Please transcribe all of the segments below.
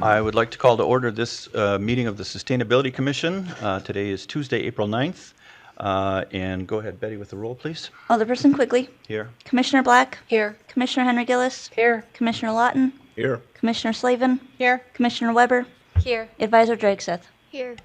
I would like to call to order this meeting of the Sustainability Commission. Today is Tuesday, April 9th. And go ahead, Betty, with the roll, please. Alderperson Quigley. Here. Commissioner Black. Here. Commissioner Henry Gillis. Here. Commissioner Lawton. Here. Commissioner Slavin. Here. Commissioner Weber. Here. Advisor Dragseth. Here.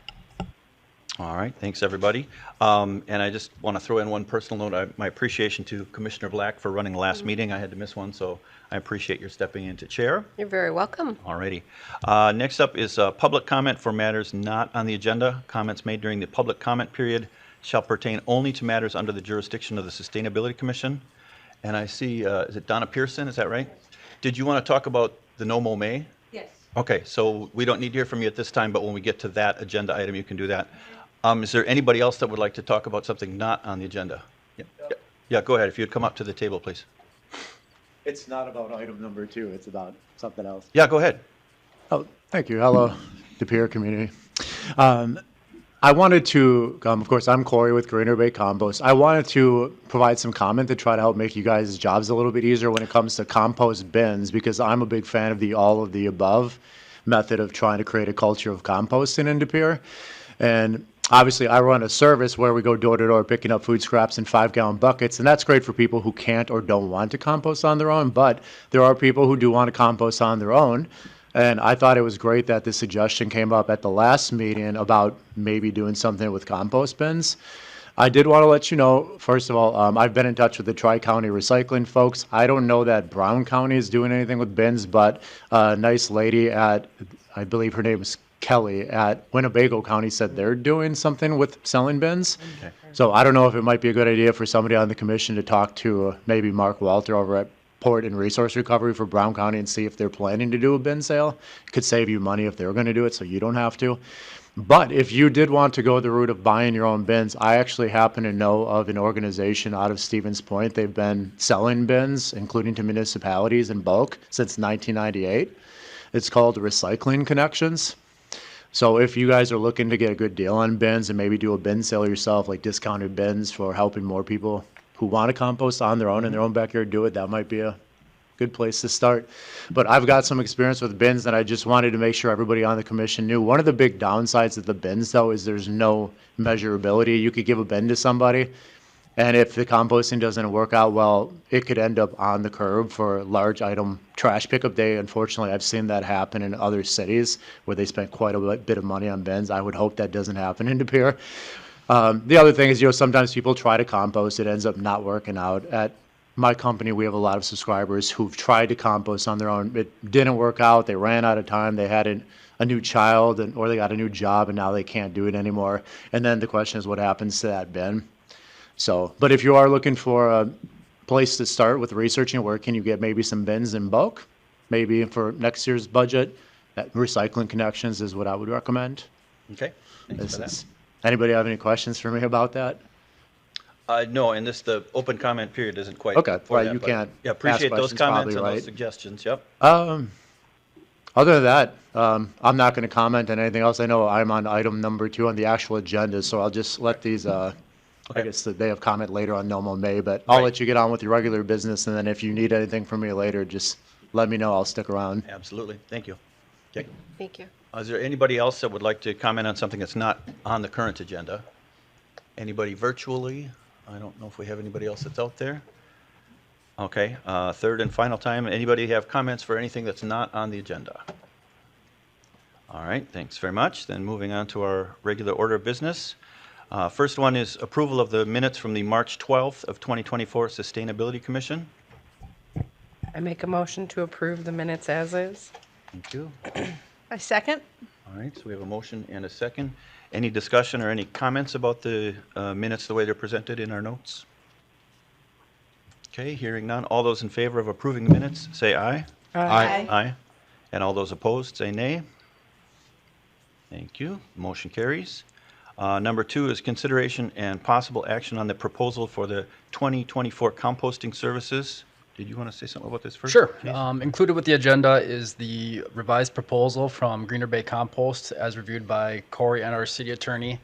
All right, thanks, everybody. And I just want to throw in one personal note. My appreciation to Commissioner Black for running the last meeting. I had to miss one, so I appreciate your stepping into chair. You're very welcome. All righty. Next up is public comment for matters not on the agenda. Comments made during the public comment period shall pertain only to matters under the jurisdiction of the Sustainability Commission. And I see, is it Donna Pearson, is that right? Did you want to talk about the No Mow May? Yes. Okay, so we don't need to hear from you at this time, but when we get to that agenda item, you can do that. Is there anybody else that would like to talk about something not on the agenda? Yeah, go ahead. If you'd come up to the table, please. It's not about item number 2. It's about something else. Yeah, go ahead. Oh, thank you. Hello, the Pere community. I wanted to, of course, I'm Corey with Greener Bay Compost. I wanted to provide some comment to try to help make you guys' jobs a little bit easier when it comes to compost bins, because I'm a big fan of the all of the above method of trying to create a culture of composting in De Pere. And obviously, I run a service where we go door to door picking up food scraps in 5-gallon buckets, and that's great for people who can't or don't want to compost on their own, but there are people who do want to compost on their own. And I thought it was great that this suggestion came up at the last meeting about maybe doing something with compost bins. I did want to let you know, first of all, I've been in touch with the Tri-County Recycling folks. I don't know that Brown County is doing anything with bins, but a nice lady at, I believe her name is Kelly at Winnebago County said they're doing something with selling bins. Okay. So I don't know if it might be a good idea for somebody on the commission to talk to maybe Mark Walter over at Port and Resource Recovery for Brown County and see if they're planning to do a bin sale. It could save you money if they're going to do it, so you don't have to. But if you did want to go the route of buying your own bins, I actually happen to know of an organization out of Stevens Point. They've been selling bins, including to municipalities in bulk, since 1998. It's called Recycling Connections. So if you guys are looking to get a good deal on bins and maybe do a bin sale yourself, like discounted bins for helping more people who want to compost on their own in their own backyard do it, that might be a good place to start. But I've got some experience with bins that I just wanted to make sure everybody on the commission knew. One of the big downsides of the bins, though, is there's no measurability. You could give a bin to somebody, and if the composting doesn't work out well, it could end up on the curb for large item trash pickup day. Unfortunately, I've seen that happen in other cities where they spent quite a bit of money on bins. I would hope that doesn't happen in De Pere. The other thing is, sometimes people try to compost. It ends up not working out. At my company, we have a lot of subscribers who've tried to compost on their own. It didn't work out. They ran out of time. They had a new child or they got a new job, and now they can't do it anymore. And then the question is, what happens to that bin? So, but if you are looking for a place to start with researching where can you get maybe some bins in bulk, maybe for next year's budget, that Recycling Connections is what I would recommend. Okay, thanks for that. Anybody have any questions for me about that? No, and the open comment period isn't quite. Okay, right, that, you can't. Yeah, appreciate those questions, comments probably, and right? those suggestions. Yep. Other than that, I'm not going to comment on anything else. I know I'm on item number 2 on the actual agenda, so I'll just let these. I guess that they have comment later on No Mow May, but I'll let you get on with your regular business, and then if you need anything from me later, just let me know. I'll stick around. Absolutely. Thank you. Okay. Thank you. Is there anybody else that would like to comment on something that's not on the current agenda? Anybody virtually? I don't know if we have anybody else that's out there. Okay. Third and final time. Anybody have comments for anything that's not on the agenda? All right. Thanks very much. Then moving on to our regular order of business. First one is approval of the minutes from the March 12th of 2024 Sustainability Commission. I make a motion to approve the minutes as is. Thank you. I second. All right, so we have a motion and a second. Any discussion or any comments about the minutes the way they're presented in our notes? Okay, hearing none. All those in favor of approving the minutes, say aye. Aye. Aye. And all those opposed, say nay. Thank you. Motion carries. Number 2 is consideration and possible action on the proposal for the 2024 Composting Services. Did you want to say something about this first? Sure. Jason? Included with the agenda is the revised proposal from Greener Bay Compost as reviewed by Corey and our city attorney,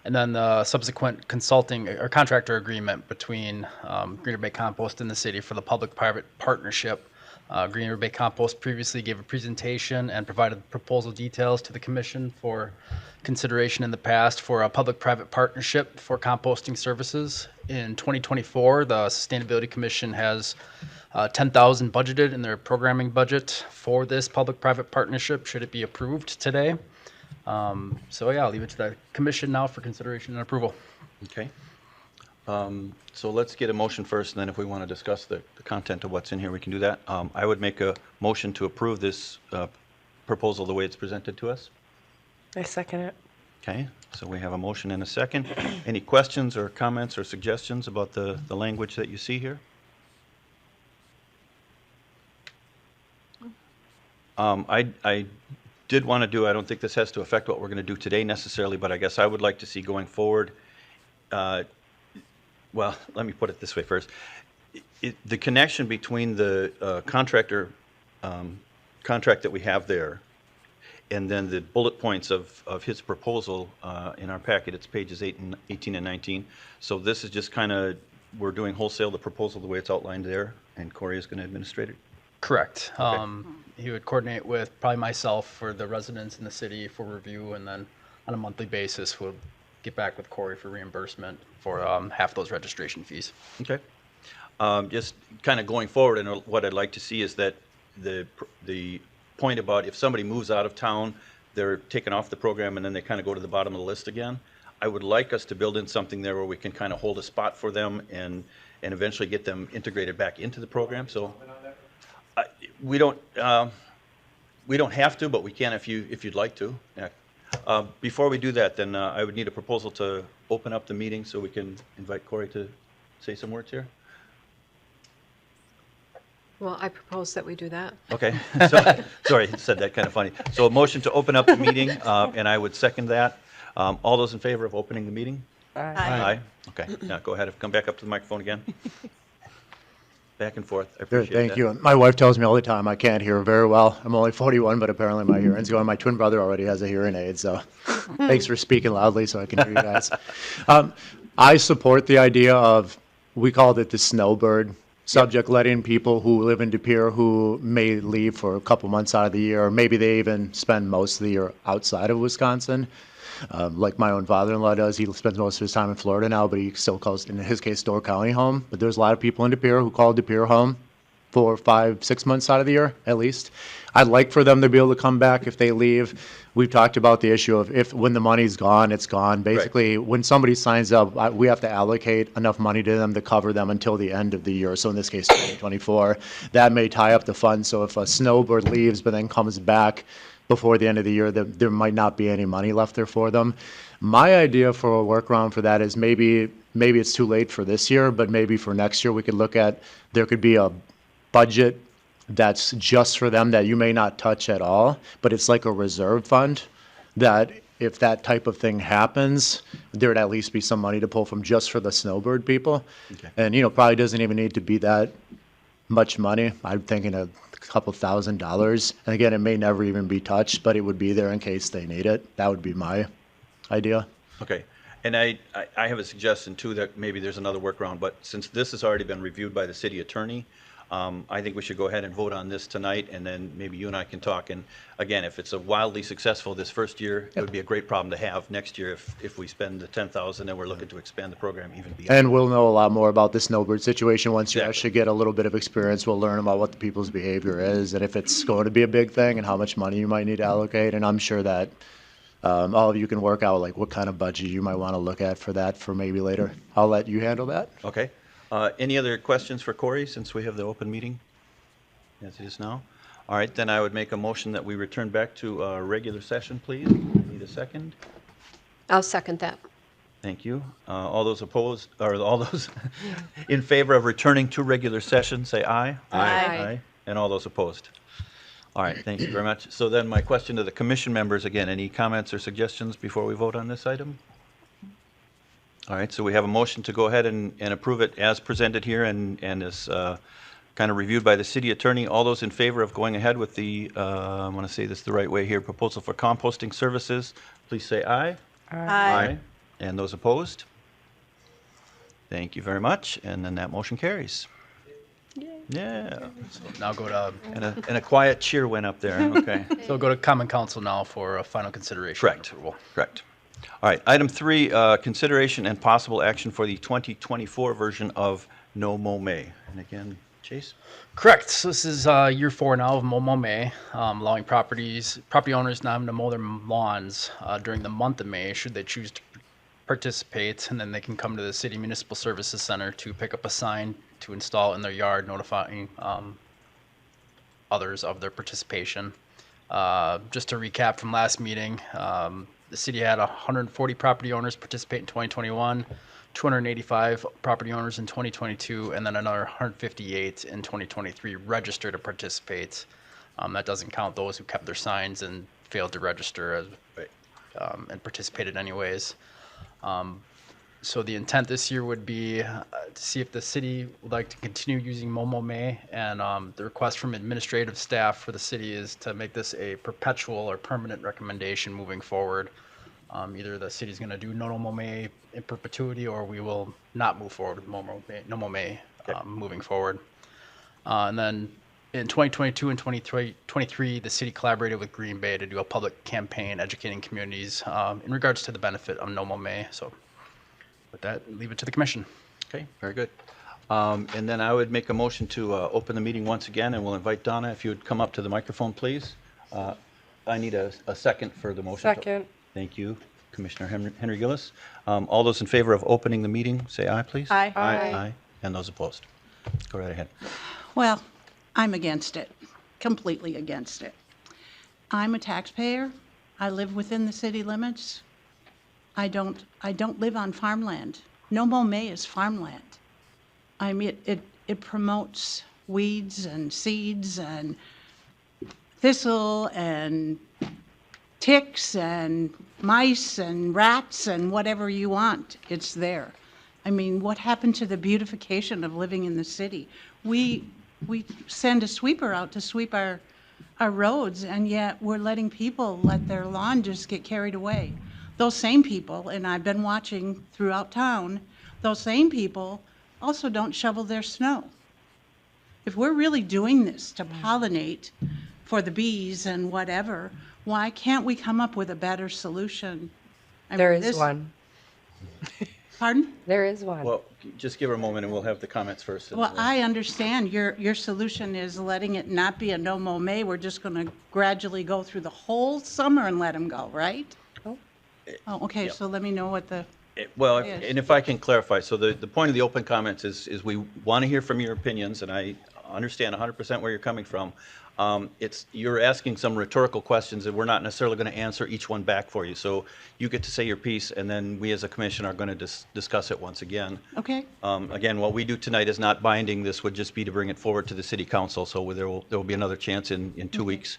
and then the subsequent consulting or contractor agreement between Greener Bay Compost and the city for the public-private partnership Greener Bay Compost previously gave a presentation and provided proposal details to the commission for consideration in the past for a public-private partnership for composting services. In 2024, the Sustainability Commission has $10,000 budgeted in their programming budget for this public-private partnership, should it be approved today. So yeah, I'll leave it to the commission now for consideration and approval. Okay. So let's get a motion first, and then if we want to discuss the content of what's in here, we can do that. I would make a motion to approve this proposal the way it's presented to us. I second it. Okay, so we have a motion and a second. Any questions or comments or suggestions about the language that you see here? I did want to do, I don't think this has to affect what we're going to do today necessarily, but I guess I would like to see going forward, well, let me put it this way first. The connection between the contractor contract that we have there and then the bullet points of his proposal in our packet, it's pages 18 and 19. So this is just kind of, we're doing wholesale the proposal the way it's outlined there, and Corey is going to administrate it. Correct. He would coordinate with probably myself for the residents in the city for review, and then on a monthly basis, we'll get back with Corey for reimbursement for half those registration fees. Okay. Just kind of going forward, and what I'd like to see is that the point about if somebody moves out of town, they're taken off the program, and then they kind of go to the bottom of the list again. I would like us to build in something there where we can kind of hold a spot for them and eventually get them integrated back into the program. So we don't have to, but we can if you'd like to. Yeah. Before we do that, then I would need a proposal to open up the meeting so we can invite Corey to say some words here. Well, I propose that we do that. Okay. So, sorry, said that kind of funny. So a motion to open up the meeting, and I would second that. All those in favor of opening the meeting? Aye. Okay. Now go ahead. Come back up to the microphone again. Back and forth. I Sure, appreciate thank that. you. My wife tells me all the time I can't hear very well. I'm only 41, but apparently my hearing's going. My twin brother already has a hearing aid, so thanks for speaking loudly so I can hear you guys. I support the idea of, we called it the snowbird subject, letting people who live in De Pere who may leave for a couple months out of the year, or maybe they even spend most of the year outside of Wisconsin. Like my own father-in-law does. He spends most of his time in Florida now, but he still calls, in his case, Door County home. But there's a lot of people in De Pere who call De Pere home 4, 5, 6 months out of the year, at least. I'd like for them to be able to come back if they leave. We've talked about the issue of when the money's gone, it's gone. Basically, when somebody signs up, we have to allocate enough money to them to cover them until the end of the year. So in this case, 2024. That may tie up the funds. So if a snowbird leaves but then comes back before the end of the year, there might not be any money left there for them. My idea for a workaround for that is maybe it's too late for this year, but maybe for next year we could look at, there could be a budget that's just for them that you may not touch at all, but it's like a reserve fund that if that type of thing happens, there'd at least be some money to pull from just for the snowbird people. Okay. And, probably doesn't even need to be that much money. I'm thinking a couple $1,000s. And again, it may never even be touched, but it would be there in case they need it. That would be my idea. Okay. And I have a suggestion too that maybe there's another workaround, but since this has already been reviewed by the city attorney, I think we should go ahead and vote on this tonight, and then maybe you and I can talk. And again, if it's a wildly successful this first year, it would be a great problem to have next year if we spend the 10,000 and we're looking to expand the program even beyond. And we'll know a lot more about the snowbird situation once you Exactly. actually get a little bit of experience. We'll learn about what the people's behavior is and if it's going to be a big thing and how much money you might need to allocate. And I'm sure that all of you can work out like what kind of budget you might want to look at for that for maybe later. I'll let you handle that. Okay. Any other questions for Corey since we have the open meeting as it is now? All right, then I would make a motion that we return back to our regular session, please. Need a second? I'll second that. Thank you. All those opposed, or all those in favor of returning to regular session, say aye. Aye. And all those opposed? All right, thank you very much. So then my question to the commission members, again, any comments or suggestions before we vote on this item? All right, so we have a motion to go ahead and approve it as presented here and as kind of reviewed by the city attorney. All those in favor of going ahead with the, I want to say this the right way here, proposal for composting services, please say aye. Aye. And those opposed? Thank you very much, and then that motion carries. Yeah. So now go to, And a quiet cheer went up there. Okay. so go to Common Council now for a final consideration. and Correct. approval. Correct. All right. Item 3, consideration and possible action for the 2024 version of No Mo May. And again, Chase? Correct. So this is year 4 now of Momo May, allowing property owners now to mow their lawns during the month of May, should they choose to participate, and then they can come to the City Municipal Services Center to pick up a sign to install in their yard, notifying others of their participation. Just to recap from last meeting, the city had 140 property owners participate in 2021, 285 property owners in 2022, and then another 158 in 2023 registered to participate. That doesn't count those who kept their signs and failed to register as, and participated anyways. So the intent this year would be to see if the city would like to continue using Momo May, and the request from administrative staff for the city is to make this a perpetual or permanent recommendation moving forward. Either the city's going to do No Mo May in perpetuity, or we will not move forward with No Mo May moving forward. And then in 2022 and 2023, the city collaborated with Green Bay to do a public campaign educating communities in regards to the benefit of No Mo May. So with that, leave it to the commission. Okay, very good. And then I would make a motion to open the meeting once again, and we'll invite Donna, if you would come up to the microphone, please. I need a second for the motion. Second. Thank you, Commissioner Henry Gillis. All those in favor of opening the meeting, say aye, please. Aye. Aye. And those opposed? Go right ahead. Well, I'm against it, completely against it. I'm a taxpayer. I live within the city limits. I don't live on farmland. No Mo May is farmland. I mean, it promotes weeds and seeds and thistle and ticks and mice and rats and whatever you want. It's there. I mean, what happened to the beautification of living in the city? We send a sweeper out to sweep our roads, and yet we're letting people let their lawn just get carried away. Those same people, and I've been watching throughout town, those same people also don't shovel their snow. If we're really doing this to pollinate for the bees and whatever, why can't we come up with a better solution? I There mean, is one. Pardon? There is one. Well, just give her a moment, and we'll have the comments first. and Well, then- I understand your solution is letting it not be a no mo May. We're just going to gradually go through the whole summer and let them go, right? Oh, okay, Yep. so let me know what the, Well, Yes. and if I can clarify, so the point of the open comments is we want to hear from your opinions, and I understand 100% where you're coming from. You're asking some rhetorical questions, and we're not necessarily going to answer each one back for you. So you get to say your piece, and then we as a commission are going to discuss it once again. okay? Again, what we do tonight is not binding. This would just be to bring it forward to the city council, so there will be another chance in 2 weeks.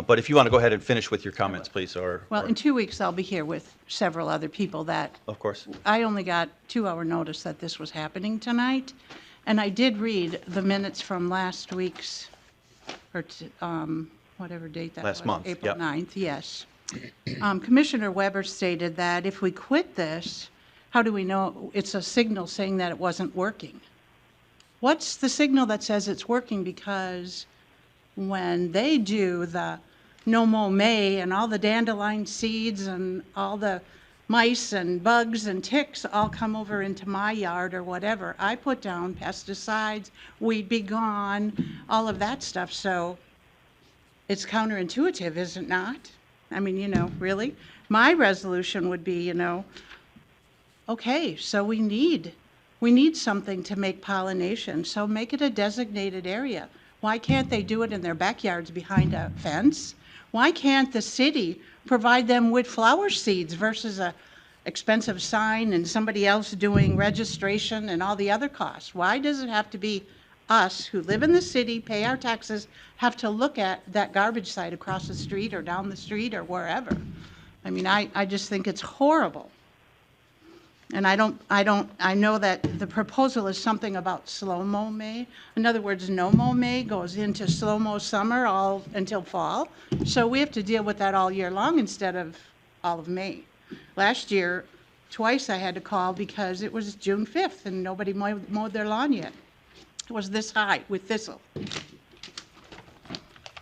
But if you want to go ahead and finish with your comments, please, Well, in 2 weeks, I'll be here with several other people that of course. I only got 2-hour notice that this was happening tonight. And I did read the minutes from last week's, or whatever date that was. Last month, April yep. 9th, yes. Commissioner Weber stated that if we quit this, how do we know it's a signal saying that it wasn't working? What's the signal that says it's working? Because when they do the No Mo May and all the dandelion seeds and all the mice and bugs and ticks all come over into my yard or whatever, I put down pesticides, weed be gone, all of that stuff. So it's counterintuitive, is it not? I mean, really? My resolution would be, okay, so we need something to make pollination, so make it a designated area. Why can't they do it in their backyards behind a fence? Why can't the city provide them with flower seeds versus a expensive sign and somebody else doing registration and all the other costs? Why does it have to be us who live in the city, pay our taxes, have to look at that garbage site across the street or down the street or wherever? I mean, I just think it's horrible. And I know that the proposal is something about slow-mo May. In other words, no-mo May goes into slow-mo summer all until fall. So we have to deal with that all year long instead of all of May. Last year, twice I had to call because it was June 5th and nobody mowed their lawn yet. was this high with thistle.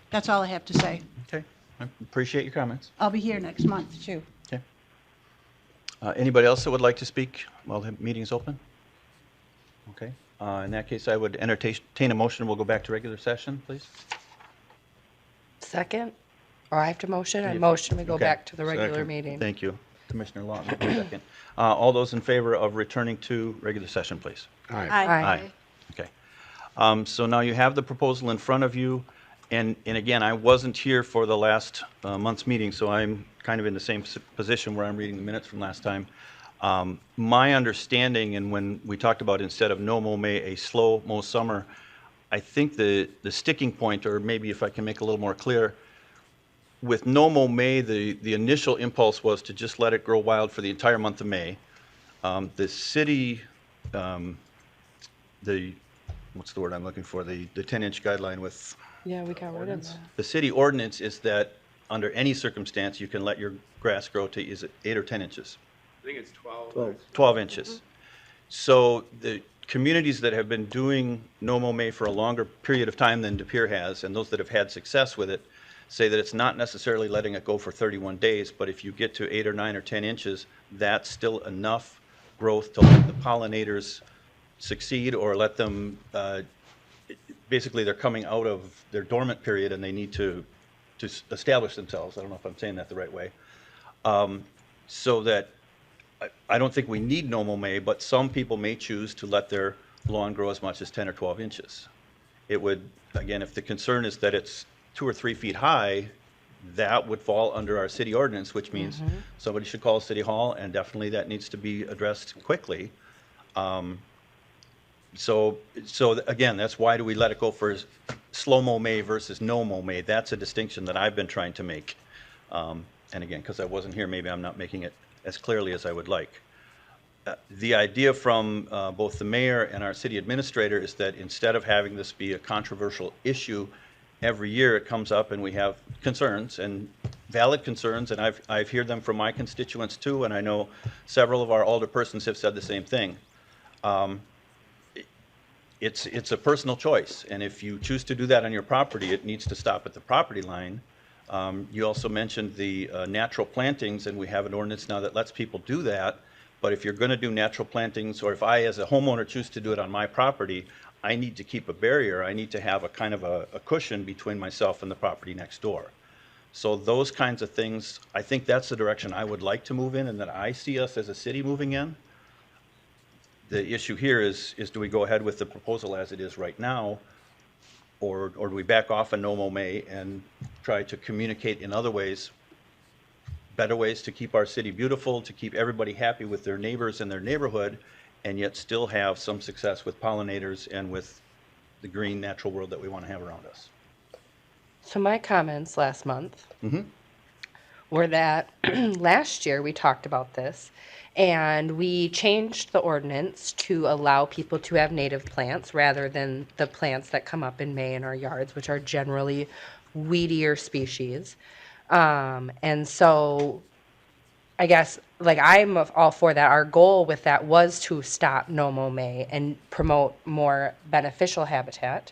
That's all I have to say. Okay, I appreciate your comments. I'll be here next month, too. Okay. Anybody else that would like to speak while the meeting's open? Okay, in that case, I would entertain a motion. We'll go back to regular session, please. Second? Or I have to motion? I If- motion we go okay. back to the regular Second. meeting. Thank you. Commissioner Lawton, second. All those in favor of returning to regular session, please. Aye. Aye. Okay. So now you have the proposal in front of you, and again, I wasn't here for the last month's meeting, so I'm kind of in the same position where I'm reading the minutes from last time. My understanding, and when we talked about instead of no mow May, a slow mow summer, I think the sticking point, or maybe if I can make a little more clear, with no mow May, the initial impulse was to just let it grow wild for the entire month of May. The city, what's the word I'm looking for? The 10-inch guideline with Yeah, we got rid of that. the city ordinance is that under any circumstance, you can let your grass grow to, is it 8 or 10 inches? I think it's 12. 12 inches. So the communities that have been doing no mow May for a longer period of time than De Pere has, and those that have had success with it, say that it's not necessarily letting it go for 31 days, but if you get to 8 or 9 or 10 inches, that's still enough growth to let the pollinators succeed, or let them, basically they're coming out of their dormant period and they need to establish themselves. I don't know if I'm saying that the right way. So that I don't think we need no mow May, but some people may choose to let their lawn grow as much as 10 or 12 inches. It would, again, if the concern is that it's 2 or 3 feet high, that would fall under our city ordinance, which means somebody should call City Hall, and definitely that needs to be addressed quickly. So again, that's why do we let it go for slow mow May versus no mow May? That's a distinction that I've been trying to make. And again, because I wasn't here, maybe I'm not making it as clearly as I would like. The idea from both the mayor and our city administrator is that instead of having this be a controversial issue, every year it comes up and we have concerns, and valid concerns, and I've heard them from my constituents too, and I know several of our alderpersons have said the same thing. It's a personal choice, and if you choose to do that on your property, it needs to stop at the property line. You also mentioned the natural plantings, and we have an ordinance now that lets people do that. But if you're going to do natural plantings, or if I as a homeowner choose to do it on my property, I need to keep a barrier. I need to have a kind of a cushion between myself and the property next door. So those kinds of things, I think that's the direction I would like to move in, and that I see us as a city moving in. The issue here is do we go ahead with the proposal as it is right now, or do we back off and no mow May and try to communicate in other ways, better ways to keep our city beautiful, to keep everybody happy with their neighbors and their neighborhood, and yet still have some success with pollinators and with the green natural world that we want to have around us. So my comments last month were that last year we talked about this, and we changed the ordinance to allow people to have native plants rather than the plants that come up in May in our yards, which are generally weedier species. And so I guess, like, I'm all for that. Our goal with that was to stop no mow May and promote more beneficial habitat.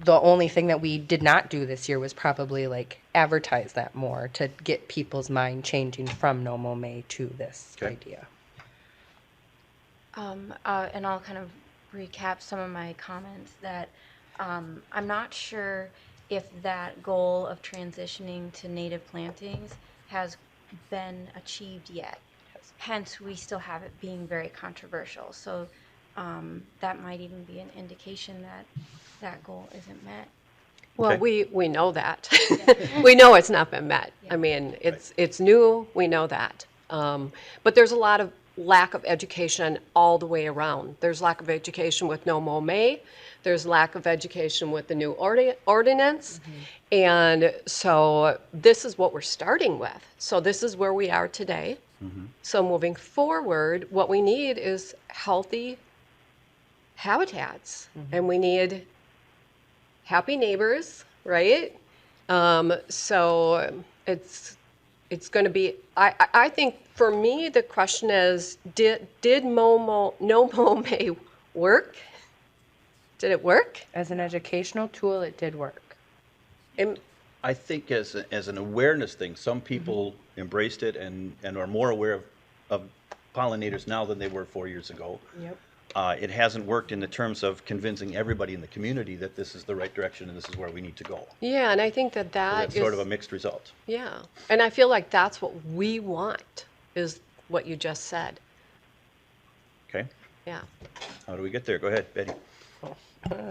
The only thing that we did not do this year was probably like advertise that more to get people's mind changing from no mow May to this Okay. idea. And I'll kind of recap some of my comments that I'm not sure if that goal of transitioning to native plantings has been achieved yet. Hence, we still have it being very controversial. So that might even be an indication that that goal isn't met. Well, Okay. we know that. We know it's not been met. I mean, it's new, we know that. But there's a lot of lack of education all the way around. There's lack of education with no mow May. There's lack of education with the new ordinance. And so this is what we're starting with. So this is where we are today. So moving forward, what we need is healthy habitats. And we need happy neighbors, right? So it's going to be, I think for me, the question is, did no mow May work? Did it work? As an educational tool, it did work. And I think as an awareness thing, some people embraced it and are more aware of pollinators now than they were 4 years ago. Yep. It hasn't worked in the terms of convincing everybody in the community that this is the right direction and this is where we need to go. yeah, and I think that So that that's is sort of a mixed result. yeah, and I feel like that's what we want is what you just said. Okay? Yeah. How do we get there? Go ahead, Betty.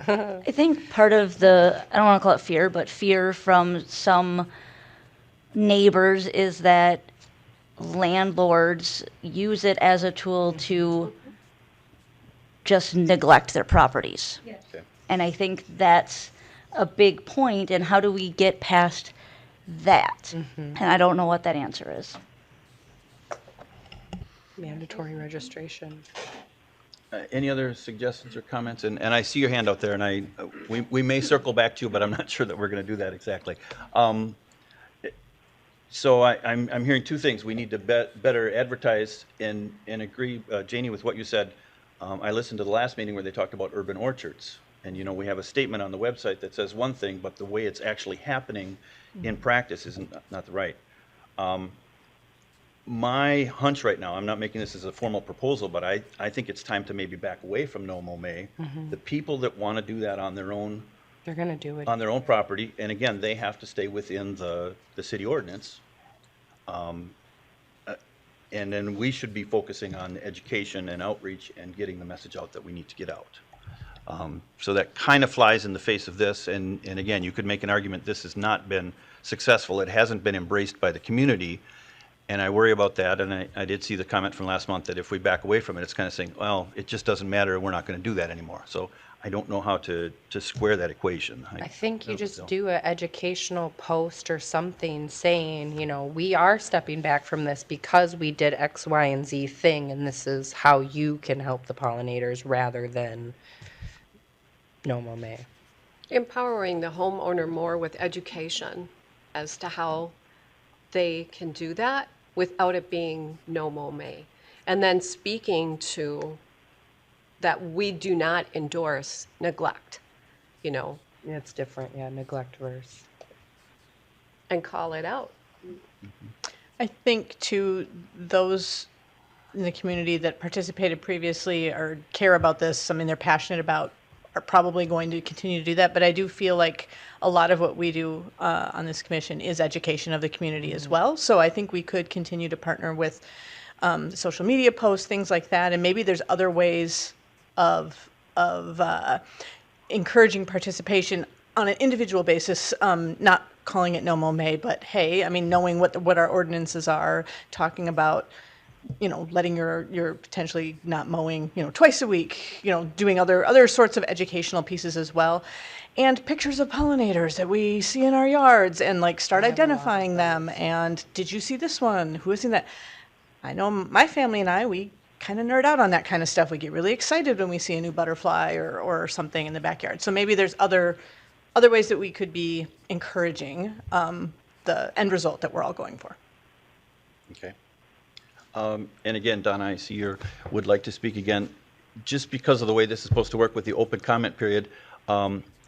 I think part of the, I don't want to call it fear, but fear from some neighbors is that landlords use it as a tool to just neglect their properties. Okay. And I think that's a big point, and how do we get past that? And I don't know what that answer is. Mandatory registration. Any other suggestions or comments? And I see your hand out there, and we may circle back to you, but I'm not sure that we're going to do that exactly. So I'm hearing two things. We need to better advertise and agree, Janie, with what you said. I listened to the last meeting where they talked about urban orchards. And, you know, we have a statement on the website that says one thing, but the way it's actually happening in practice isn't not the right. My hunch right now, I'm not making this as a formal proposal, but I think it's time to maybe back away from no mow may. The people that want to do that on their own They're going to do it. on their own property, and again, they have to stay within the city ordinance. And then we should be focusing on education and outreach and getting the message out that we need to get out. So that kind of flies in the face of this, and again, you could make an argument this has not been successful. It hasn't been embraced by the community, and I worry about that, and I did see the comment from last month that if we back away from it, it's kind of saying, well, it just doesn't matter, we're not going to do that anymore. So I don't know how to square that equation. I think you just so. do an educational post or something saying, you know, we are stepping back from this because we did X, Y, and Z thing, and this is how you can help the pollinators rather than no mow may. Empowering the homeowner more with education as to how they can do that without it being no mow may. And then speaking to that we do not endorse neglect, you know, It's different, yeah, neglect versus. and call it out. I think to those in the community that participated previously or care about this, I mean, they're passionate about, are probably going to continue to do that. But I do feel like a lot of what we do on this commission is education of the community as well. So I think we could continue to partner with social media posts, things like that. And maybe there's other ways of encouraging participation on an individual basis, not calling it no mow may, but hey, I mean, knowing what our ordinances are, talking about, you know, letting your potentially not mowing, you know, twice a week, you know, doing other sorts of educational pieces as well. And pictures of pollinators that we see in our yards and like start identifying them. And did you see this one? Who has seen that? I know my family and I, we kind of nerd out on that kind of stuff. We get really excited when we see a new butterfly or something in the backyard. So maybe there's other ways that we could be encouraging the end result that we're all going for. Okay. And again, Donna, I see you would like to speak again. Just because of the way this is supposed to work with the open comment period,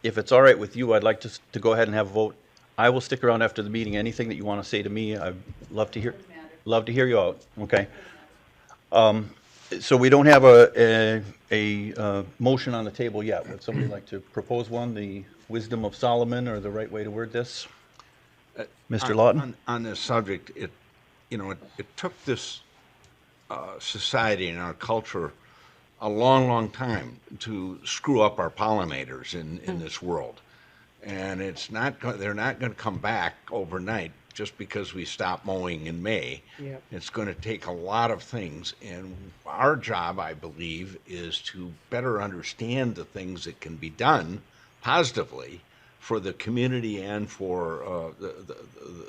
if it's all right with you, I'd like to go ahead and have a vote. I will stick around after the meeting. Anything that you want to say to me, I'd love to hear you out. Okay. So we don't have a motion on the table yet. Would somebody like to propose one? The wisdom of Solomon, or the right way to word this? Mr. Lawton? On this subject, it took this society and our culture a long, long time to screw up our pollinators in this world. And they're not going to come back overnight just because we stop mowing in May. Yep. It's going to take a lot of things. And our job, I believe, is to better understand the things that can be done positively for the community and for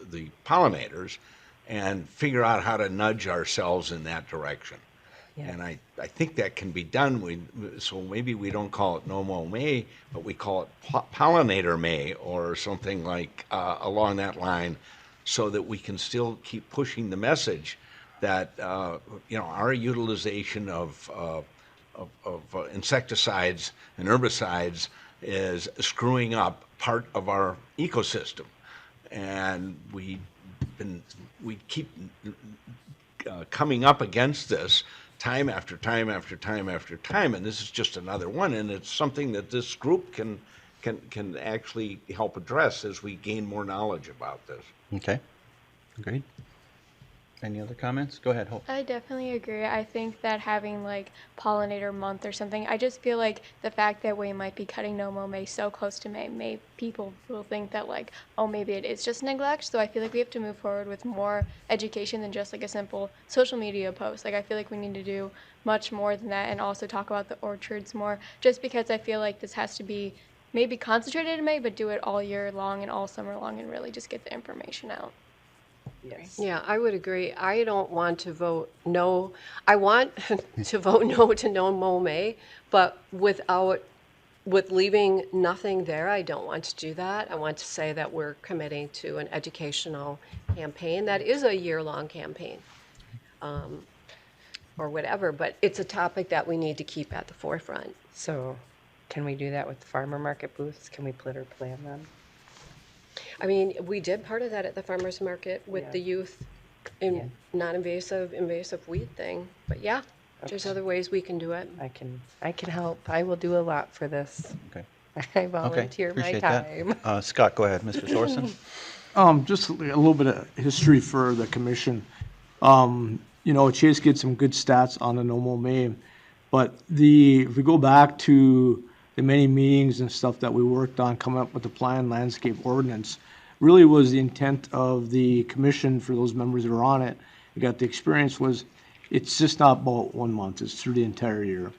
the pollinators, and figure out how to nudge ourselves in that direction. Yeah. And I think that can be done. So maybe we don't call it no mow May, but we call it pollinator May or something like along that line, so that we can still keep pushing the message that our utilization of insecticides and herbicides is screwing up part of our ecosystem. And we keep coming up against this time after time after time after time, and this is just another one, and it's something that this group can actually help address as we gain more knowledge about this. Okay, agreed. Any other comments? Go ahead, Hope. I definitely agree. I think that having like Pollinator month or something, I just feel like the fact that we might be cutting no mow May so close to May, people will think that like, oh, maybe it is just neglect. So I feel like we have to move forward with more education than just like a simple social media post. Like I feel like we need to do much more than that and also talk about the orchards more, just because I feel like this has to be maybe concentrated in May, but do it all year long and all summer long and really just get the information out. Yes. Yeah, I would agree. I don't want to vote no. I want to vote no to no mow May, but with leaving nothing there, I don't want to do that. I want to say that we're committing to an educational campaign that is a year-long campaign, or whatever, but it's a topic that we need to keep at the forefront. So can we do that with the farmer market booths? Can we put our plan them? I mean, we did part of that at the farmer's market with Yeah. the youth in Yeah. non-invasive, invasive weed thing. But yeah, there's other ways we can do it. I can help. I will do a lot for this. Okay. I Okay, volunteer my appreciate time. that. Scott, go ahead, Mr. Thorson. Just a little bit of history for the commission. Chase gets some good stats on the No Mow May, but if we go back to the many meetings and stuff that we worked on coming up with the planned landscape ordinance, really was the intent of the commission for those members that are on it. We got the experience was it's just not about 1 month, it's through the entire year.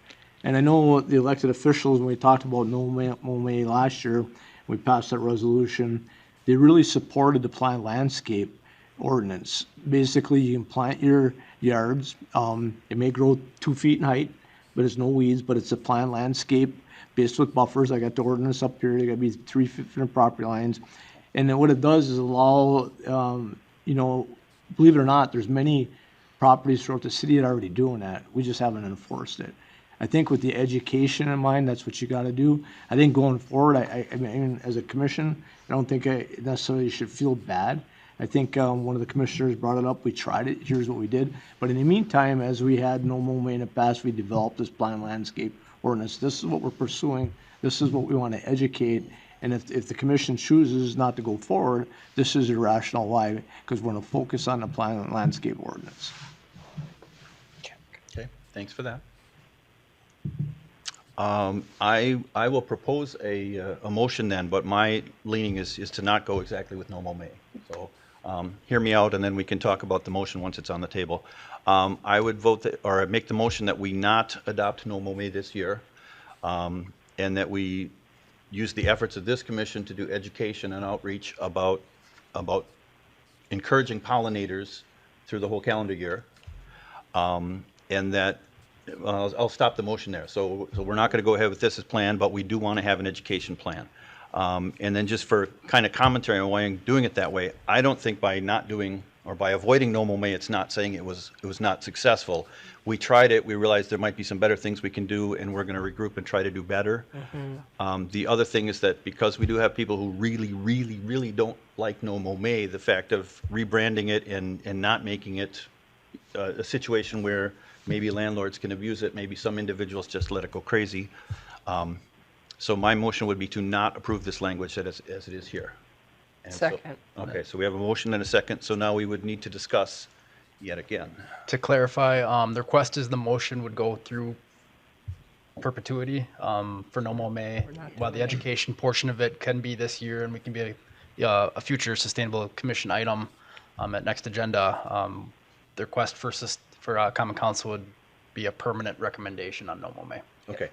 And I know the elected officials, when we talked about No Mow May last year, we passed that resolution, they really supported the planned landscape ordinance. Basically, you can plant your yards. It may grow 2 feet in height, but it's no weeds, but it's a planned landscape based with buffers. I got the ordinance up here. They got to be 3 feet from the property lines. And then what it does is allow, believe it or not, there's many properties throughout the city that are already doing that. We just haven't enforced it. I think with the education in mind, that's what you got to do. I think going forward, I mean, as a commission, I don't think I necessarily should feel bad. I think one of the commissioners brought it up. We tried it. Here's what we did. But in the meantime, as we had No Mow May in the past, we developed this planned landscape ordinance. This is what we're pursuing. This is what we want to educate. And if the commission chooses not to go forward, this is a rationale why, because we're going to focus on the planned landscape ordinance. Okay, thanks for that. I will propose a motion then, but my leaning is to not go exactly with No Mow May. So hear me out, and then we can talk about the motion once it's on the table. I would vote or make the motion that we not adopt No Mow May this year, and that we use the efforts of this commission to do education and outreach about encouraging pollinators through the whole calendar year, and that I'll stop the motion there. So we're not going to go ahead with this as planned, but we do want to have an education plan. And then just for kind of commentary on why I'm doing it that way, I don't think by not doing or by avoiding No Mow May, it's not saying it was not successful. We tried it. We realized there might be some better things we can do, and we're going to regroup and try to do better. The other thing is that because we do have people who really, really, really don't like No Mow May, the fact of rebranding it and not making it a situation where maybe landlords can abuse it, maybe some individuals just let it go crazy. So my motion would be to not approve this language as it is here. And Second. Okay, so we have a motion and a second, so now we would need to discuss yet again. To clarify, the request is the motion would go through perpetuity for No Mow May, while the education portion of it can be this year, and we can be a future sustainable commission item at next agenda. The request for Common Council would be a permanent recommendation on No Mow May. Okay.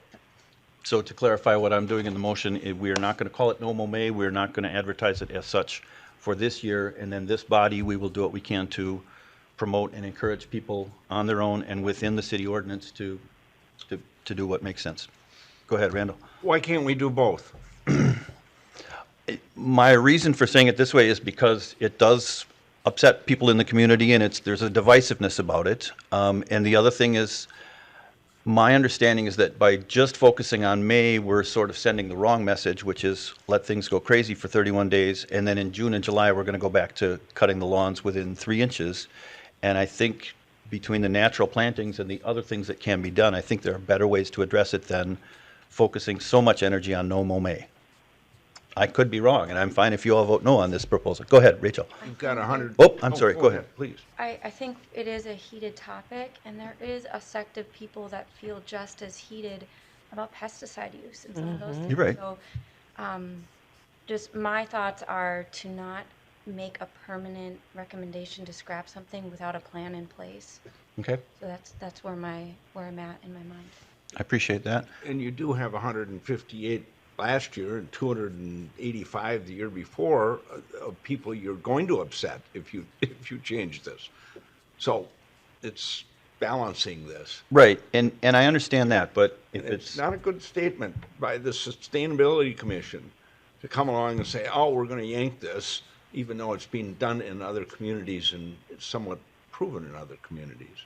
So to clarify what I'm doing in the motion, we are not going to call it No Mow May. We're not going to advertise it as such for this year. And then this body, we will do what we can to promote and encourage people on their own and within the city ordinance to do what makes sense. Go ahead, Randall. Why can't we do both? My reason for saying it this way is because it does upset people in the community, and there's a divisiveness about it. And the other thing is, My understanding is that by just focusing on May, we're sort of sending the wrong message, which is let things go crazy for 31 days, and then in June and July, we're going to go back to cutting the lawns within 3 inches. And I think between the natural plantings and the other things that can be done, I think there are better ways to address it than focusing so much energy on no mow May. I could be wrong, and I'm fine if you all vote no on this proposal. Go ahead, Rachel. You've got 100. Oh, I'm sorry, go ahead. Please. I think it is a heated topic, and there is a sect of people that feel just as heated about pesticide use and some of those things. You're right. So, just my thoughts are to not make a permanent recommendation to scrap something without a plan in place. Okay, So that's where I'm at in my mind. I appreciate that. And you do have 158 last year and 285 the year before of people you're going to upset if you change this. So it's balancing this. Right, and I understand that, but if It's not a good statement by the Sustainability Commission to come along and say, oh, we're going to yank this, even though it's being done in other communities and it's somewhat proven in other communities.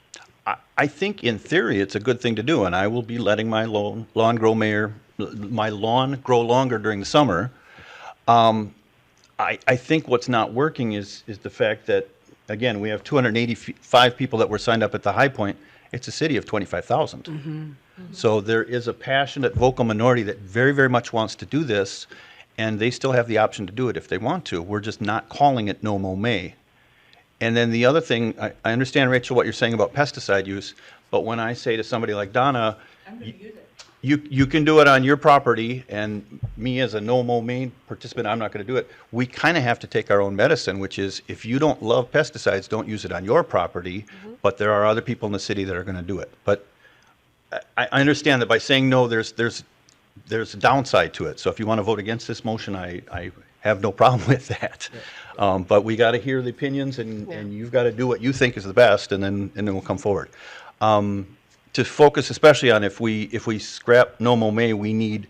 I think in theory it's a good thing to do, and I will be letting my lawn grow longer during the summer. I think what's not working is the fact that, again, we have 285 people that were signed up at the high point. It's a city of 25,000. So there is a passionate vocal minority that very, very much wants to do this, and they still have the option to do it if they want to. We're just not calling it no mow May. And then the other thing, I understand, Rachel, what you're saying about pesticide use, but when I say to somebody like Donna, you can do it on your property, and me as a no mow May participant, I'm not going to do it. We kind of have to take our own medicine, which is if you don't love pesticides, don't use it on your property, but there are other people in the city that are going to do it. But I understand that by saying no, there's a downside to it. So if you want to vote against this motion, I have no problem with that. But we got to hear the opinions, and you've got to do what you think is the best, and then we'll come forward. To focus especially on if we scrap no mow May, we need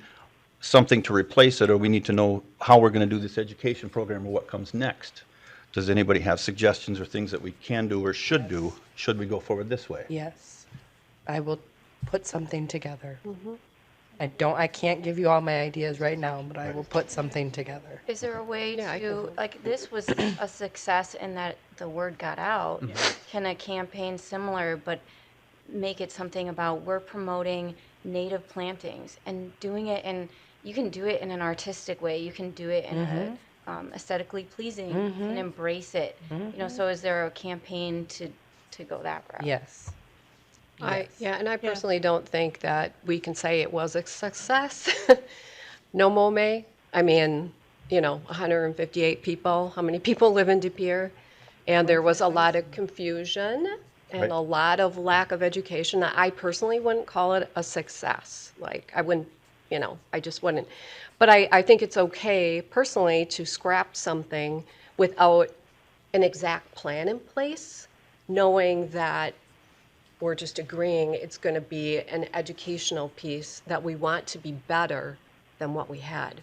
something to replace it, or we need to know how we're going to do this education program or what comes next. Does anybody have suggestions or things that we can do or should do? Should we go forward this way? Yes, I will put something together. I can't give you all my ideas right now, but I will put something together. Is there a way I to, like, this was a success in that the word got out? Can a campaign similar, but make it something about we're promoting native plantings and doing it, and you can do it in an artistic way, you can do it in a aesthetically pleasing, you can embrace it. You know, so is there a campaign to go that route? Yes. And I personally don't think that we can say it was a success. No mow May. I mean, 158 people. How many people live in De Pere? And there was a lot of confusion and a lot of lack of education. I personally wouldn't call it a success. Like, I wouldn't, I just wouldn't. But I think it's okay personally to scrap something without an exact plan in place, knowing that we're just agreeing it's going to be an educational piece that we want to be better than what we had.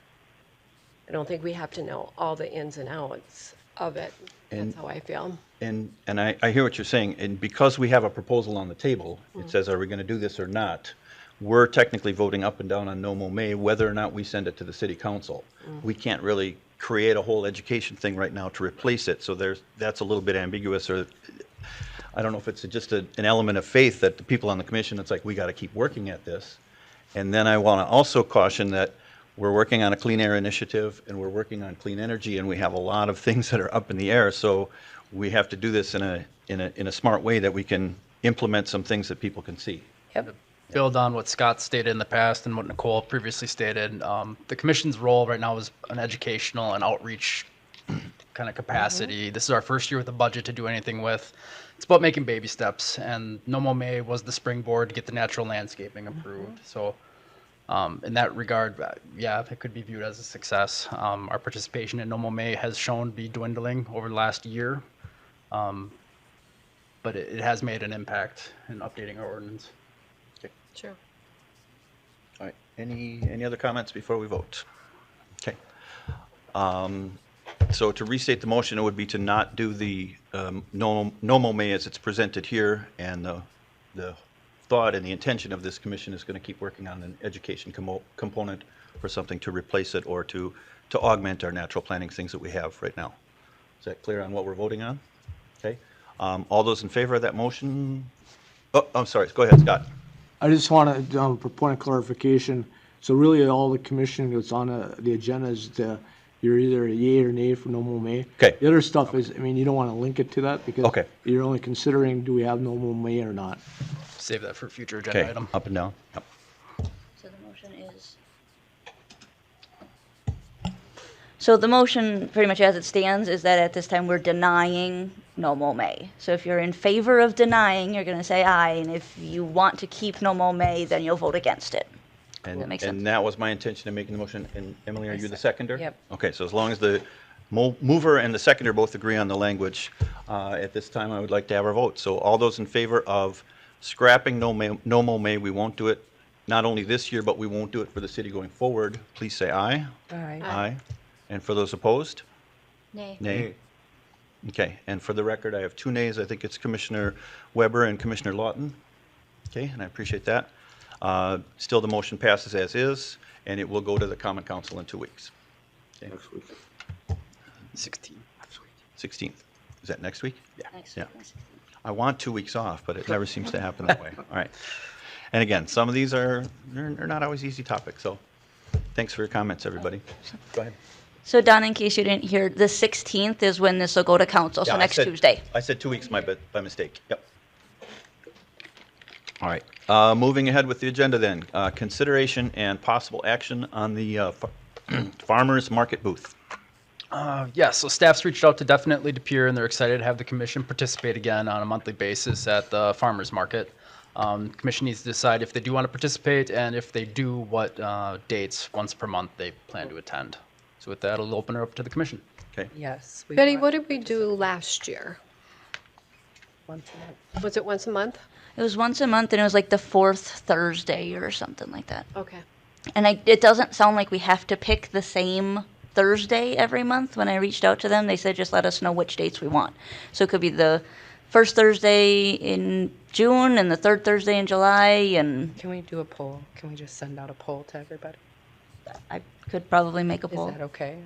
I don't think we have to know all the ins and outs of it. That's how I feel. And I hear what you're saying, and because we have a proposal on the table, it says, are we going to do this or not? We're technically voting up and down on no mow May, whether or not we send it to the city council. We can't really create a whole education thing right now to replace it, so that's a little bit ambiguous, or I don't know if it's just an element of faith that the people on the commission, it's like, we got to keep working at this. And then I want to also caution that we're working on a clean air initiative, and we're working on clean energy, and we have a lot of things that are up in the air, so we have to do this in a smart way that we can implement some things that people can see. Yep. Build on what Scott stated in the past and what Nicole previously stated. The commission's role right now is an educational and outreach kind of capacity. This is our first year with a budget to do anything with. It's about making baby steps, and No Mow May was the springboard to get the natural landscaping approved. So in that regard, yeah, it could be viewed as a success. Our participation in No Mow May has shown to be dwindling over the last year, but it has made an impact in updating our ordinance. Sure. All right, any other comments before we vote? Okay. So to restate the motion, it would be to not do the no mow May as it's presented here, and the thought and the intention of this commission is going to keep working on an education component for something to replace it or to augment our natural planning things that we have right now. Is that clear on what we're voting on? Okay. All those in favor of that motion? Oh, I'm sorry. Go ahead, Scott. I just want to, for point of clarification, so really all the commission that's on the agenda is you're either a yay or nay for no more May. Okay. The other stuff is, I mean, you don't want to link it to that because Okay. you're only considering, do we have no more May or not? Save that for a future agenda Okay. item. Up and down. Yep. So the motion is. So the motion, pretty much as it stands, is that at this time we're denying no more May. So if you're in favor of denying, you're going to say aye, and if you want to keep no more May, then you'll vote against it. And, that make sense? and that was my intention of making the motion. And Emily, are you the seconder? Yep. Okay, so as long as the mover and the seconder both agree on the language, at this time I would like to have our vote. So all those in favor of scrapping no more May, we won't do it not only this year, but we won't do it for the city going forward, please say aye. Aye. Aye. And for those opposed? Nay. Nay. Okay, and for the record, I have 2 nays. I think it's Commissioner Weber and Commissioner Lawton. Okay, and I appreciate that. Still, the motion passes as is, and it will go to the Common Council in 2 weeks. Okay. Next week. 16. 16th. Is that next week? Next Yeah. week. I want 2 weeks off, but it never seems to happen that way. All right. And again, some of these they're not always easy topics, so thanks for your comments, everybody. Go ahead. So Don, in case you didn't hear, the 16th is when this will go to council, so Yeah, next Tuesday. I said 2 weeks by mistake. Yep. All right. Moving ahead with the agenda then. Consideration and possible action on the farmers market booth. Yes, so staff's reached out to Definitely to Pere, and they're excited to have the commission participate again on a monthly basis at the farmers market. Commission needs to decide if they do want to participate, and if they do, what dates once per month they plan to attend. So with that, I'll open it up to the commission. Okay. Yes. Betty, what did we do last year? Once a month. Was it once a month? It was once a month, and it was like the 4th Thursday or something like that. Okay. And it doesn't sound like we have to pick the same Thursday every month. When I reached out to them, they said just let us know which dates we want. So it could be the first Thursday in June and the third Thursday in July, and Can we do a poll? Can we just send out a poll to everybody? I could probably make a Is poll. that okay?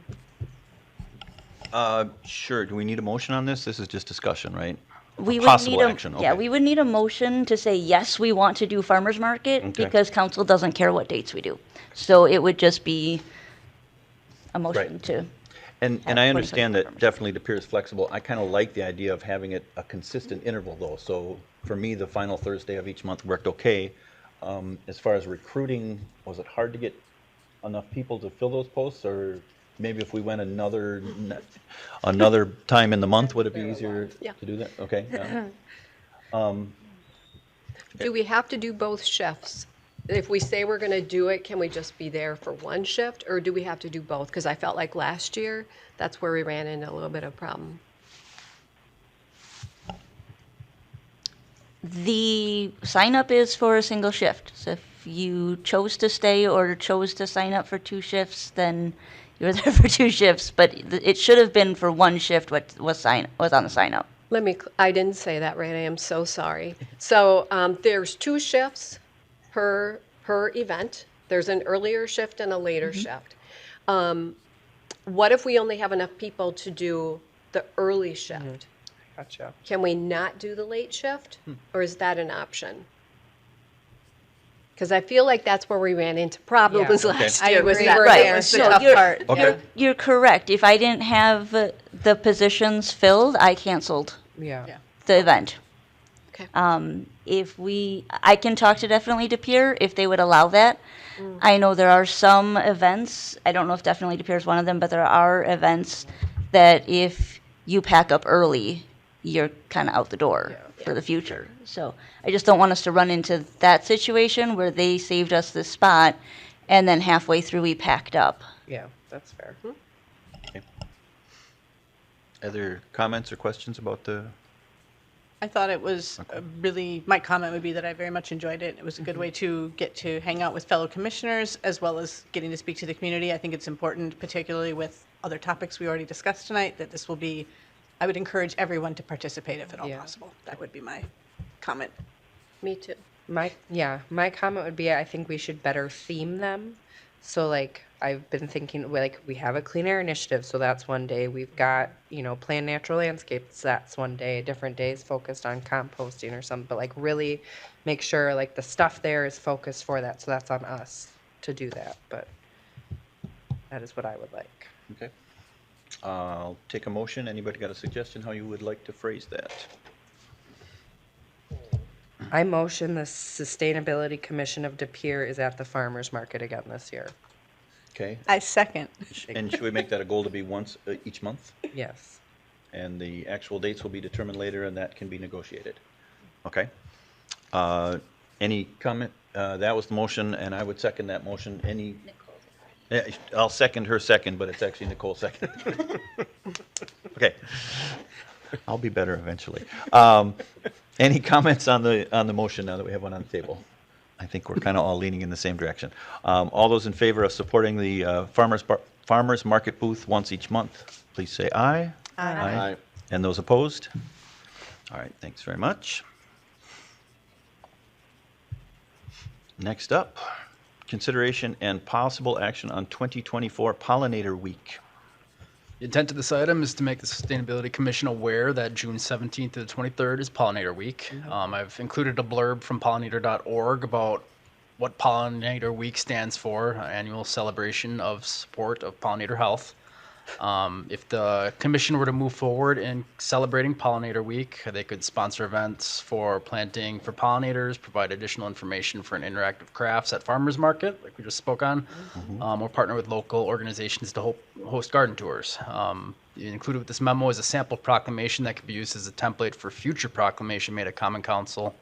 Sure. Do we need a motion on this? This is just discussion, right? We would Possible need a, action, yeah, okay. we would need a motion to say, yes, we want to do farmer's market, Okay. because council doesn't care what dates we do. So it would just be a motion Right. to, And Yeah, I what understand is it? that definitely the Pere is flexible. I kind of like the idea of having it a consistent interval though. So for me, the final Thursday of each month worked okay. As far as recruiting, was it hard to get enough people to fill those posts? Or maybe if we went another time in the month, would it be easier Yeah. to do that? Okay. yeah. Do we have to do both shifts? If we say we're going to do it, can we just be there for one shift, or do we have to do both? Because I felt like last year, that's where we ran into a little bit of problem. the sign up is for a single shift. So if you chose to stay or chose to sign up for 2 shifts, then you're there for 2 shifts, but it should have been for 1 shift what was on the sign up. I didn't say that right, I am so sorry. So there's 2 shifts per event. There's an earlier shift and a later shift. What if we only have enough people to do the early shift? Gotcha. Can we not do the late shift, or is that an option? Because I feel like that's where we ran into problems Yeah. last I year. Was agree. that Right. there was the So tough you're- part. Okay. You're correct. If I didn't have the positions filled, I canceled Yeah. the event. Okay. I can talk to Definitely to Pere if they would allow that. I know there are some events, I don't know if Definitely to Pere is one of them, but there are events that if you pack up early, you're kind of out the door for the future. So I just don't want us to run into that situation where they saved us this spot and then halfway through we packed up. Yeah, that's fair. Other comments or questions about the? I thought it was my comment would be that I very much enjoyed it. It was a good way to get to hang out with fellow commissioners as well as getting to speak to the community. I think it's important, particularly with other topics we already discussed tonight, that this will be, I would encourage everyone to participate if at all Yeah. possible. That would be my comment. Me too. My comment would be I think we should better theme them. So like I've been thinking like we have a clean air initiative, so that's one day. We've got, plan natural landscapes, that's one day. Different days focused on composting or something, but like really make sure like the stuff there is focused for that. So that's on us to do that, but that is what I would like. Okay. I'll take a motion. Anybody got a suggestion how you would like to phrase that? I motion the Sustainability Commission of De Pere is at the farmer's market again this year. Okay. I second. And should we make that a goal to be once each month? Yes. And the actual dates will be determined later, and that can be negotiated. Okay. Any comment? That was the motion, and I would second that motion. Any? I'll second her second, but it's actually Nicole's second. Okay. I'll be better eventually. Any comments on the motion now that we have one on the table? I think we're kind of all leaning in the same direction. All those in favor of supporting the farmers market booth once each month, please say aye. Aye. And those opposed? All right, thanks very much. Next up, consideration and possible action on 2024 Pollinator Week. The intent of this item is to make the Sustainability Commission aware that June 17th to the 23rd is Pollinator Week. I've included a blurb from pollinator.org about what Pollinator Week stands for, an annual celebration of support of pollinator health. If the commission were to move forward in celebrating Pollinator Week, they could sponsor events for planting for pollinators, provide additional information for an interactive crafts at farmers market, like we just spoke on, or partner with local organizations to host garden tours. Included with this memo is a sample proclamation that could be used as a template for future proclamation made at Common Council.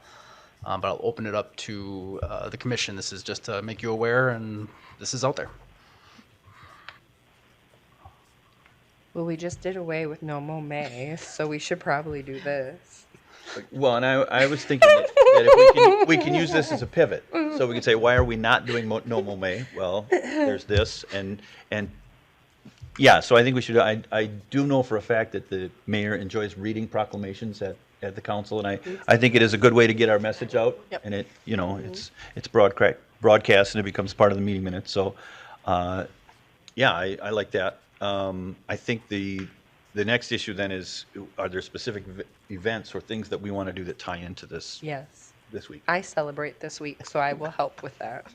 But I'll open it up to the commission. This is just to make you aware, and this is out there. Well, we just did away with no mow May, so we should probably do this. Well, and I was thinking that if we can use this as a pivot. So we can say, why are we not doing no mow May? Well, there's this, and yeah, so I think we should, I do know for a fact that the mayor enjoys reading proclamations at the council, and I think it is a good way to get our message out. Yep. And it, it's broadcast and it becomes part of the meeting minutes. So, yeah, I like that. I think the next issue then is, are there specific events or things that we want to do that tie into this? Yes. This week? I celebrate this week, so I will help with that.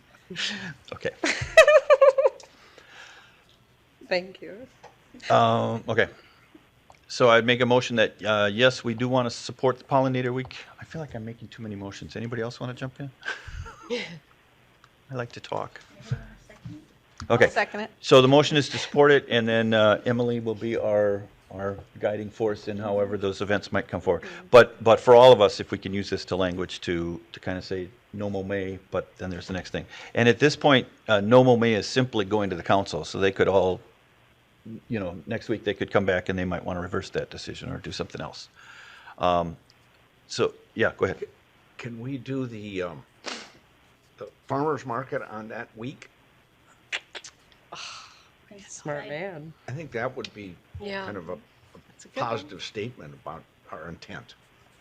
Okay. Thank you. Okay. So I'd make a motion that, yes, we do want to support the Pollinator Week. I feel like I'm making too many motions. Anybody else want to jump in? I like to talk. Okay. I'll second it. So the motion is to support it, and then Emily will be our guiding force in however those events might come forward. But for all of us, if we can use this to language to kind of say no mow May, but then there's the next thing. And at this point, no mow May is simply going to the council, so they could all, next week they could come back and they might want to reverse that decision or do something else. So yeah, go ahead. Can we do the farmer's market on that week? Smart man. I think that would be kind of a good positive statement about our intent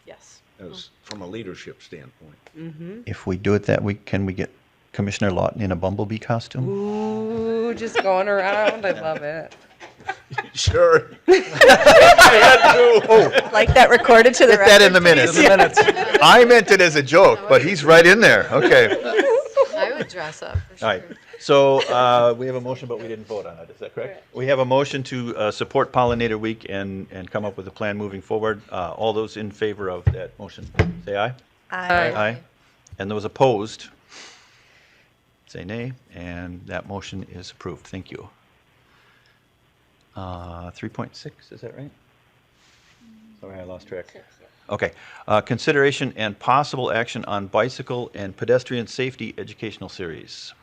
Yes. as from a leadership standpoint. If we do it that week, can we get Commissioner Lawton in a bumblebee costume? Ooh, just going around. I love it. Sure. Like that recorded to the Get record. that in the minutes. I meant it as a joke, but he's right in there. Okay. I would dress up for sure. All right. So we have a motion, but we didn't vote on it. Is that correct? We have a motion to support Pollinator Week and come up with a plan moving forward. All those in favor of that motion, say aye. Aye. And those opposed, say nay. And that motion is approved. Thank you. 3.6, is that right? Sorry, I lost track. Okay. Consideration and possible action on bicycle and pedestrian safety educational series.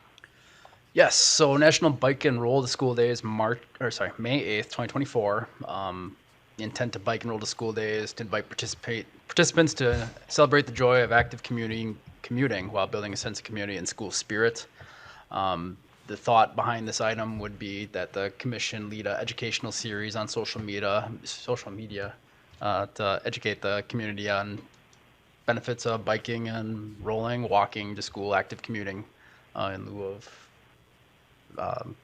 Yes, so National Bike and Roll to School Day is May 8th, 2024. The intent to Bike and Roll to School Day is to invite participants to celebrate the joy of active commuting while building a sense of community and school spirit. The thought behind this item would be that the commission lead an educational series on social media to educate the community on benefits of biking and rolling, walking to school, active commuting in lieu of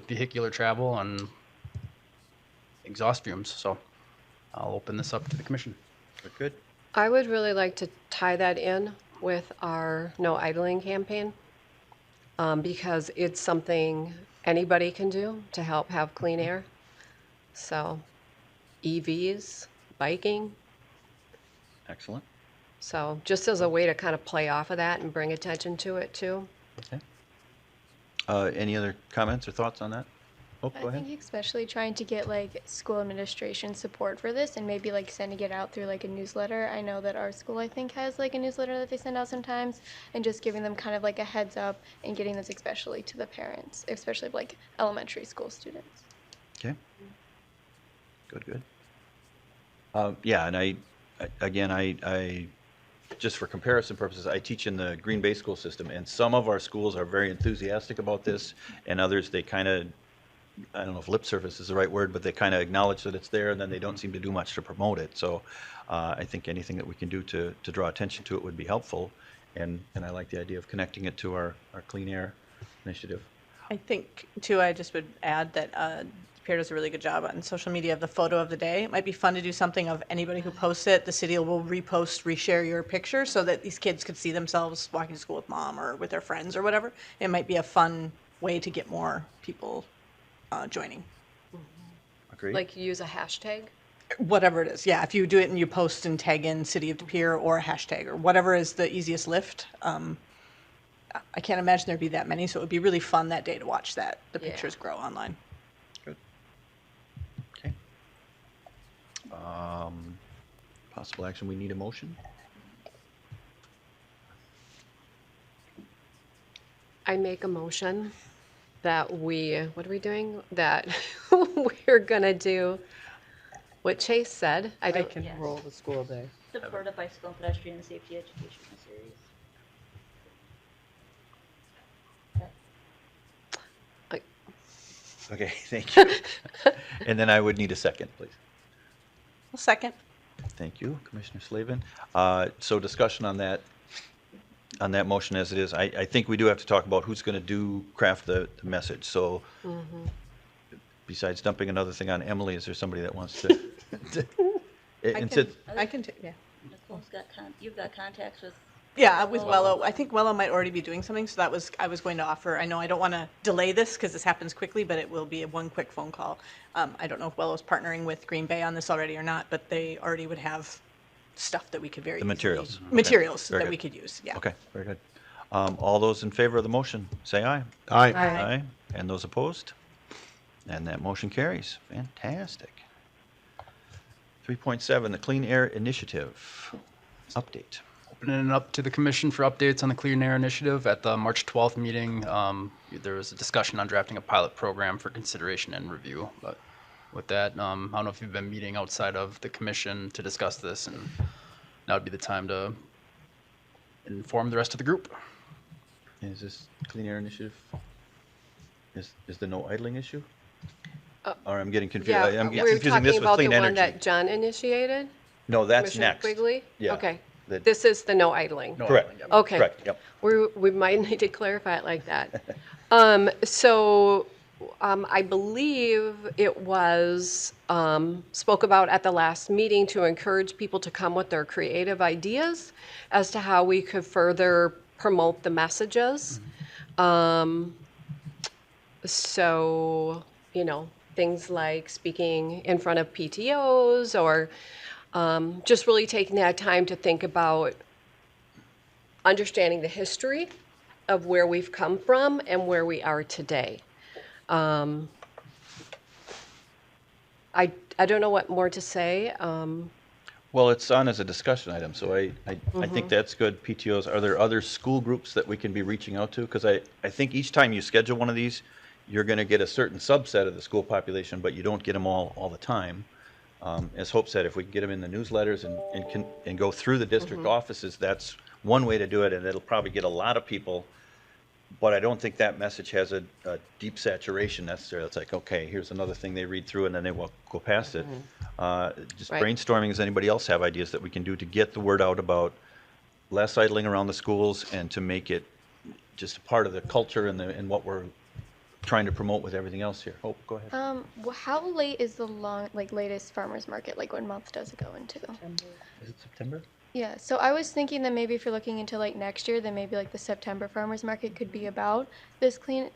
vehicular travel and exhaust fumes. So I'll open this up to the commission. Good. I would really like to tie that in with our no idling campaign, because it's something anybody can do to help have clean air. So EVs, biking. Excellent. So just as a way to kind of play off of that and bring attention to it too. Okay. Any other comments or thoughts on that? Oh, go I ahead. think especially trying to get like school administration support for this and maybe like sending it out through like a newsletter. I know that our school I think has like a newsletter that they send out sometimes, and just giving them kind of like a heads up and getting this especially to the parents, especially like elementary school students. Okay. Good. Yeah, and I just for comparison purposes, I teach in the Green Bay school system, and some of our schools are very enthusiastic about this, and others, they kind of, I don't know if lip service is the right word, but they kind of acknowledge that it's there, and then they don't seem to do much to promote it. So I think anything that we can do to draw attention to it would be helpful, and I like the idea of connecting it to our Clean Air initiative. I think, too, I just would add that Pere does a really good job on social media of the photo of the day. It might be fun to do something of anybody who posts it. The city will repost, reshare your picture so that these kids could see themselves walking to school with mom or with their friends or whatever. It might be a fun way to get more people joining. Agreed? Like use a hashtag. Whatever it is, yeah. If you do it and you post and tag in City of De Pere or a hashtag or whatever is the easiest lift. I can't imagine there'd be that many, so it would be really fun that day to watch the pictures grow online. Good. Okay. Possible action, we need a motion? I make a motion that what are we doing? That we're gonna do what Chase said. I can Yes. roll the school day. Support of bicycle and pedestrian safety education series. Okay, thank you. And then I would need a second, please. Well, second. Thank you, Commissioner Slavin. So discussion on that motion as it is. I think we do have to talk about who's going to craft the message. So besides dumping another thing on Emily, is there somebody that wants to? I can take, yeah. Nicole's you've got contacts with. Yeah, with Wello. I think Wello might already be doing something, so I was going to offer. I know I don't want to delay this because this happens quickly, but it will be one quick phone call. I don't know if Wello's partnering with Green Bay on this already or not, but they already would have stuff that we could very The easily- materials. Okay. Materials Very that good. we could use, yeah. Okay, very good. All those in favor of the motion, say aye. Aye. Aye. And those opposed? And that motion carries. Fantastic. 3.7, the Clean Air Initiative update. Opening it up to the commission for updates on the Clean Air Initiative. At the March 12th meeting, there was a discussion on drafting a pilot program for consideration and review. But with that, I don't know if you've been meeting outside of the commission to discuss this, and now would be the time to inform the rest of the group. Is this Clean Air Initiative? Is the no idling issue? Or I'm getting confused. Yeah, I'm we're confusing talking this with about clean the one energy. that John initiated. No, that's Commissioner next. Quigley? Yeah. Okay. The- This is the no idling. No Correct. idling, yep. Okay. Correct, yep. We might need to clarify it like that. I believe it was spoke about at the last meeting to encourage people to come with their creative ideas as to how we could further promote the messages. So, things like speaking in front of PTOs or just really taking that time to think about understanding the history of where we've come from and where we are today. I don't know what more to say. Well, it's on as a discussion item, so I think that's good. PTOs, are there other school groups that we can be reaching out to? Because I think each time you schedule one of these, you're going to get a certain subset of the school population, but you don't get them all the time. As Hope said, if we can get them in the newsletters and go through the district offices, that's one way to do it, and it'll probably get a lot of people. But I don't think that message has a deep saturation necessarily. It's like, okay, here's another thing they read through, and then they will go past it. Just Right. brainstorming, does anybody else have ideas that we can do to get the word out about less idling around the schools and to make it just a part of the culture and what we're trying to promote with everything else here. Oh, go ahead. How late is the latest farmers market? Like, what month does it go into? Is it September? Yeah, so I was thinking that maybe if you're looking into like next year, then maybe like the September farmers market could be about this clean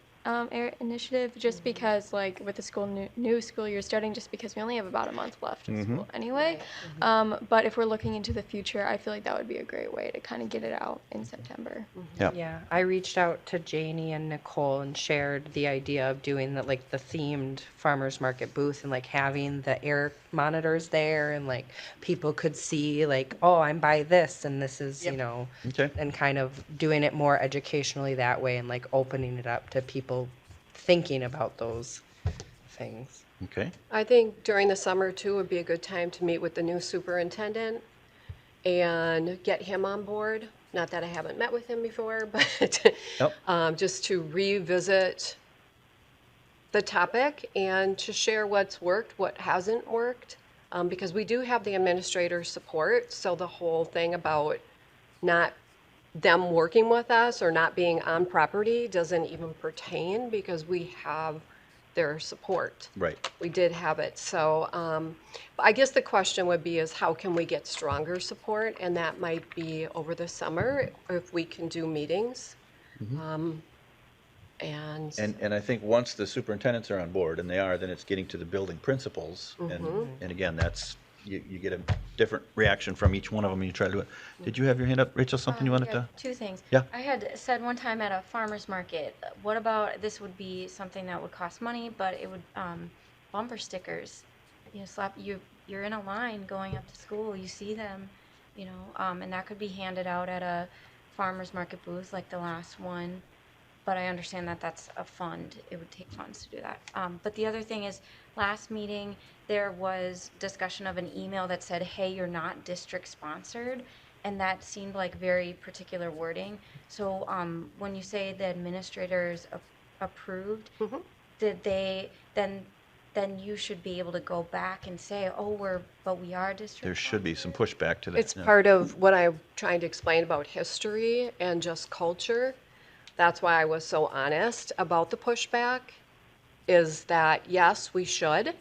air initiative, just because like with the new school year starting, just because we only have about a month left of school anyway. But if we're looking into the future, I feel like that would be a great way to kind of get it out in September. Yeah. Yeah, I reached out to Janie and Nicole and shared the idea of doing the themed farmers market booth and like having the air monitors there, and like people could see like, oh, I'm by this and this is, Okay. and kind of doing it more educationally that way, and like opening it up to people thinking about those things. Okay. I think during the summer too would be a good time to meet with the new superintendent and get him on board. Not that I haven't met with him before, but just to revisit the topic and to share what's worked, what hasn't worked, because we do have the administrator support. So the whole thing about not them working with us or not being on property doesn't even pertain, because we have their support. Right. We did have it. So I guess the question would be is how can we get stronger support? And that might be over the summer if we can do meetings. And I think once the superintendents are on board, and they are, then it's getting to the building principals. And again, that's, you get a different reaction from each one of them and you try to do it. Did you have your hand up, Rachel, something you wanted Yeah, to? two things. Yeah. I had said one time at a farmer's market, what about, this would be something that would cost money, but it would, bumper stickers, you're in a line going up to school, you see them, and that could be handed out at a farmer's market booth like the last one. But I understand that that's a fund. It would take funds to do that. But the other thing is, last meeting, there was discussion of an email that said, hey, you're not district sponsored. And that seemed like very particular wording. So when you say the administrators approved, did they, then you should be able to go back and say, oh, but we are district There should be some pushback to that. It's part of what I'm trying to explain about history and just culture. That's why I was so honest about the pushback, is that yes, we should,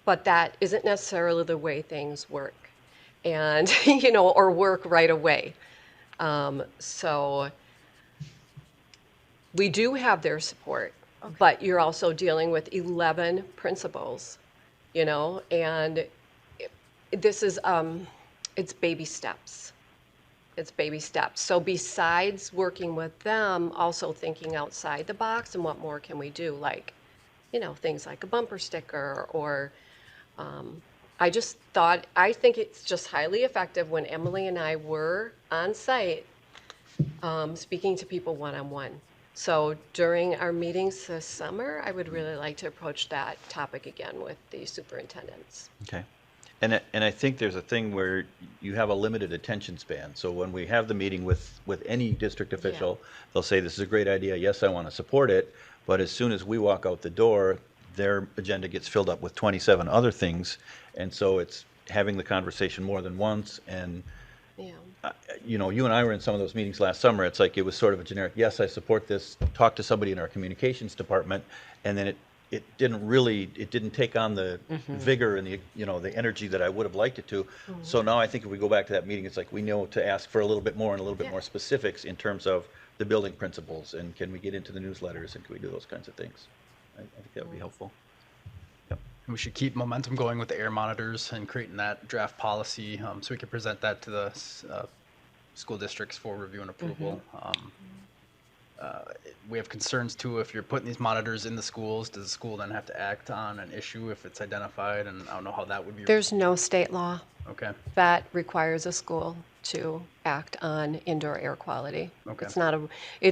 but that isn't necessarily the way things work, and or work right away. So we do have their support, but you're also dealing with 11 principals, and this is it's baby steps. It's baby steps. So besides working with them, also thinking outside the box and what more can we do? Like, things like a bumper sticker or I think it's just highly effective when Emily and I were on site speaking to people one-on-one. So during our meetings this summer, I would really like to approach that topic again with the superintendents. Okay. And I think there's a thing where you have a limited attention span. So when we have the meeting with any district official, they'll say, this is a great idea. Yes, I want to support it. But as soon as we walk out the door, their agenda gets filled up with 27 other things. And so it's having the conversation more than once. And, you and I were in some of those meetings last summer. It's like it was sort of a generic, yes, I support this. Talk to somebody in our communications department. And then it didn't take on the vigor and the energy that I would have liked it to. So now I think if we go back to that meeting, it's like we know to ask for a little bit more and a little bit more specifics in terms of the building principles, and can we get into the newsletters, and can we do those kinds of things? I think that would be helpful. Yep. We should keep momentum going with the air monitors and creating that draft policy, so we can present that to the school districts for review and approval. We have concerns too, if you're putting these monitors in the schools, does the school then have to act on an issue if it's identified? And I don't know how that would be. There's no state law Okay. that requires a school to act on indoor air quality. Okay. It's not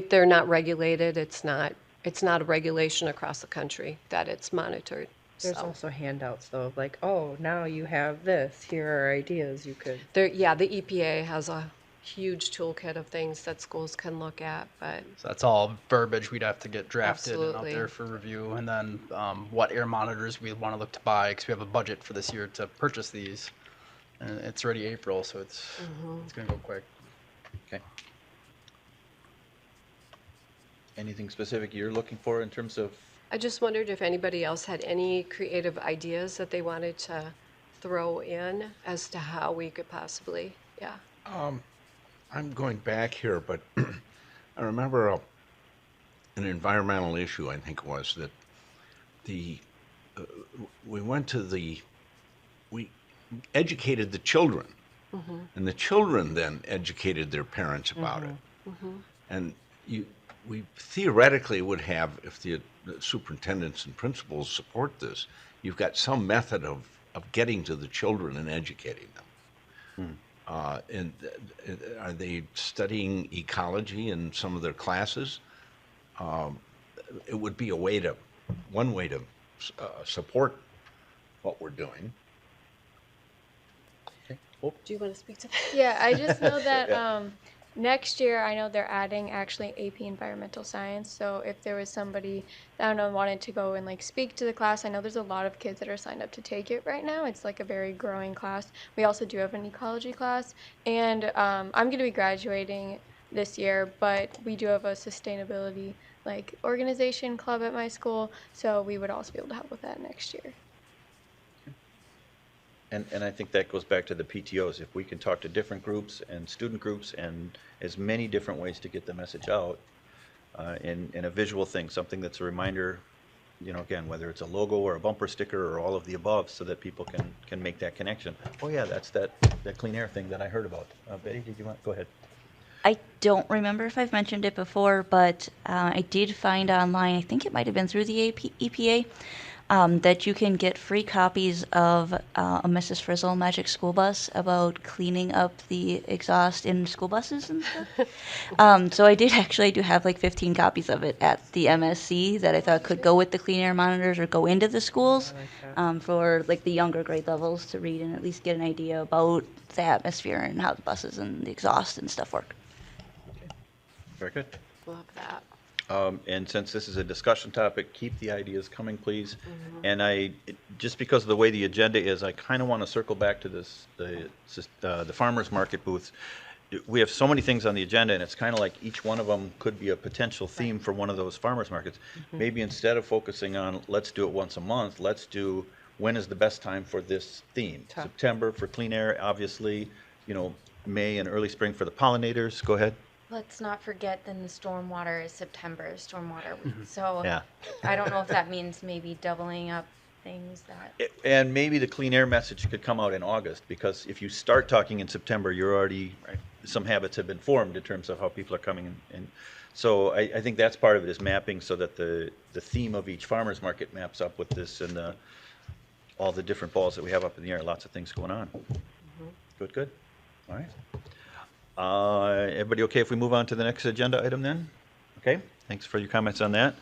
they're not regulated. It's not a regulation across the country that it's monitored. There's So also handouts though, of like, oh, now you have this. Here are ideas you could. the EPA has a huge toolkit of things that schools can look at, but So that's all verbiage we'd have to get drafted and out Absolutely. there for review. And then what air monitors we want to look to buy, because we have a budget for this year to purchase these. And it's already April, so it's going to go quick. Okay. Anything specific you're looking for in terms of, I just wondered if anybody else had any creative ideas that they wanted to throw in as to how we could possibly, yeah. I'm going back here, but I remember an environmental issue, I think it was, that the we went to we educated the children, and the children then educated their parents about it. And we theoretically would have, if the superintendents and principals support this, you've got some method of getting to the children and educating them. And are they studying ecology in some of their classes? It would be one way to support what we're doing. Do you want to speak to that? Yeah, I just know that next year I know they're adding actually AP Environmental Science. So if there was somebody that I don't know wanted to go and like speak to the class, I know there's a lot of kids that are signed up to take it right now. It's like a very growing class. We also do have an ecology class, and I'm going to be graduating this year, but we do have a sustainability like organization club at my school, so we would also be able to help with that next year. and I think that goes back to the PTOs. If we can talk to different groups and student groups and as many different ways to get the message out in a visual thing, something that's a reminder, again, whether it's a logo or a bumper sticker or all of the above, so that people can make that connection. Oh yeah, that's that clean air thing that I heard about. Betty, did you want, go ahead. I don't remember if I've mentioned it before, but I did find online, I think it might have been through the EPA, that you can get free copies of a Mrs. Frizzle Magic School Bus about cleaning up the exhaust in school buses and stuff. So I do have like 15 copies of it at the MSC that I thought could go with the clean air monitors or go into the schools for like the younger grade levels to read and at least get an idea about the atmosphere and how the buses and the exhaust and stuff work. Very good. Love that. And since this is a discussion topic, keep the ideas coming, please. And just because of the way the agenda is, I kind of want to circle back to the farmers market booths. We have so many things on the agenda, and it's kind of like each one of them could be a potential theme for one of those farmers markets. Maybe instead of focusing on let's do it once a month, let's do when is the best time for this theme. September for clean air, obviously. May and early spring for the pollinators. Go ahead. Let's not forget then the stormwater is September, stormwater week. So Yeah. I don't know if that means maybe doubling up things that. And maybe the clean air message could come out in August, because if you start talking in September, you're already, some habits have been formed in terms of how people are coming in. And so I think that's part of it, is mapping so that the theme of each farmer's market maps up with this and all the different balls that we have up in the air, lots of things going on. Good. All right. Everybody okay if we move on to the next agenda item then? Okay, thanks for your comments on that.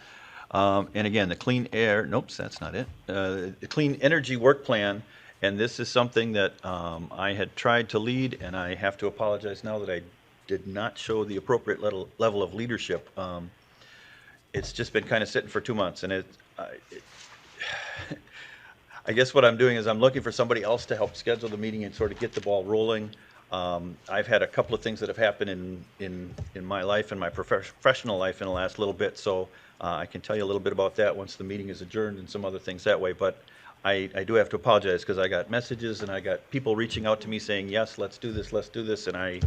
And again, the clean air, nope, that's not it. The clean energy work plan, and this is something that I had tried to lead, and I have to apologize now that I did not show the appropriate level of leadership. It's just been kind of sitting for 2 months, and I guess what I'm doing is I'm looking for somebody else to help schedule the meeting and sort of get the ball rolling. I've had a couple of things that have happened in my life and my professional life in the last little bit, so I can tell you a little bit about that once the meeting is adjourned and some other things that way. But I do have to apologize, because I got messages and I got people reaching out to me saying, yes, let's do this, and I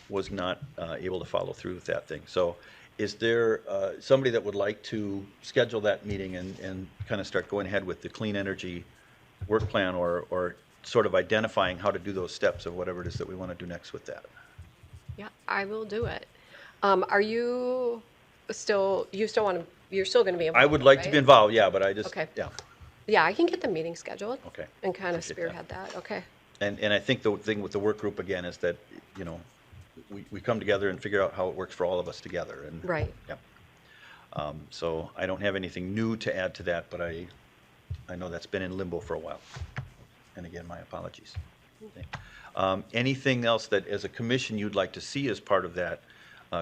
was not able to follow through with that thing. So is there somebody that would like to schedule that meeting and kind of start going ahead with the clean energy work plan, or sort of identifying how to do those steps of whatever it is that we want to do next with that? Yeah, I will do it. Are you still going to be involved? I would like to right? be involved, yeah, but I just, Okay. yeah, Yeah, I can get the meeting scheduled. Okay. And kind of Appreciate spearhead that. Okay. and I think the thing with the work group again is that, we come together and figure out how it works for all of us together, and. Right. Yeah. So I don't have anything new to add to that, but I know that's been in limbo for a while. And again, my apologies. Anything else that, as a commission, you'd like to see as part of that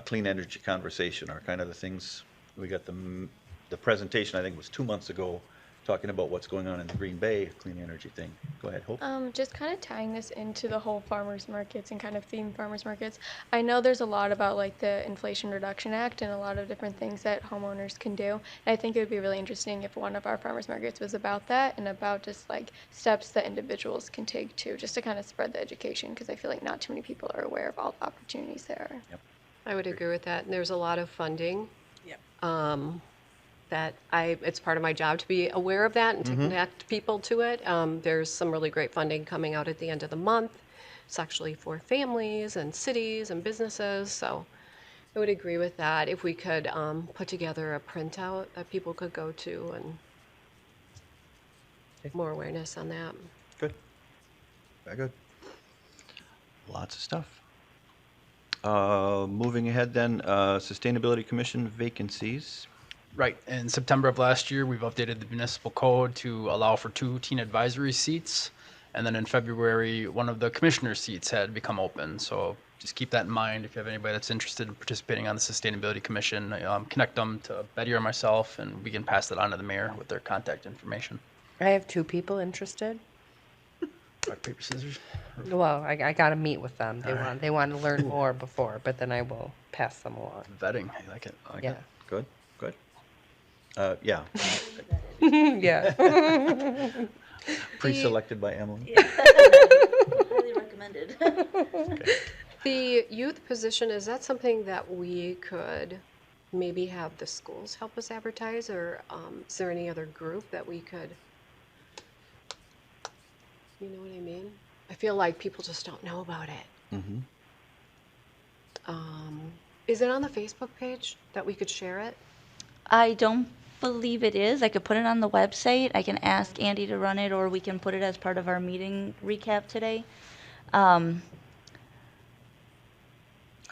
clean energy conversation, are kind of the things, we got the presentation, I think it was 2 months ago, talking about what's going on in the Green Bay clean energy thing. Go ahead, Hope. Just kind of tying this into the whole farmers markets and kind of theme farmers markets. I know there's a lot about like the Inflation Reduction Act and a lot of different things that homeowners can do. And I think it would be really interesting if one of our farmers markets was about that and about just like steps that individuals can take too, just to kind of spread the education, because I feel like not too many people are aware of all the opportunities there are. Yep. I would agree with that. And there's a lot of funding. Yep. That it's part of my job to be aware of that and to connect people to it. There's some really great funding coming out at the end of the month. It's actually for families and cities and businesses. So I would agree with that. If we could put together a printout that people could go to and more awareness on that. Good. Very good. Lots of stuff. Moving ahead then, Sustainability Commission vacancies. Right. In September of last year, we've updated the municipal code to allow for 2 teen advisory seats. And then in February, one of the commissioner seats had become open. So just keep that in mind. If you have anybody that's interested in participating on the Sustainability Commission, connect them to Betty or myself, and we can pass that on to the mayor with their contact information. I have 2 people interested. Rock, paper, scissors. Well, I got to meet with them. They want to learn more before, but then I will pass them along. Vetting. I like it. I like Yeah. it. Good, good. Yeah, Yeah. pre-selected by Emily. Highly recommended. The youth position, is that something that we could maybe have the schools help us advertise, or is there any other group that we could, you know what I mean? I feel like people just don't know about it. Mm-hmm. Is it on the Facebook page that we could share it? I don't believe it is. I could put it on the website. I can ask Andy to run it, or we can put it as part of our meeting recap today. I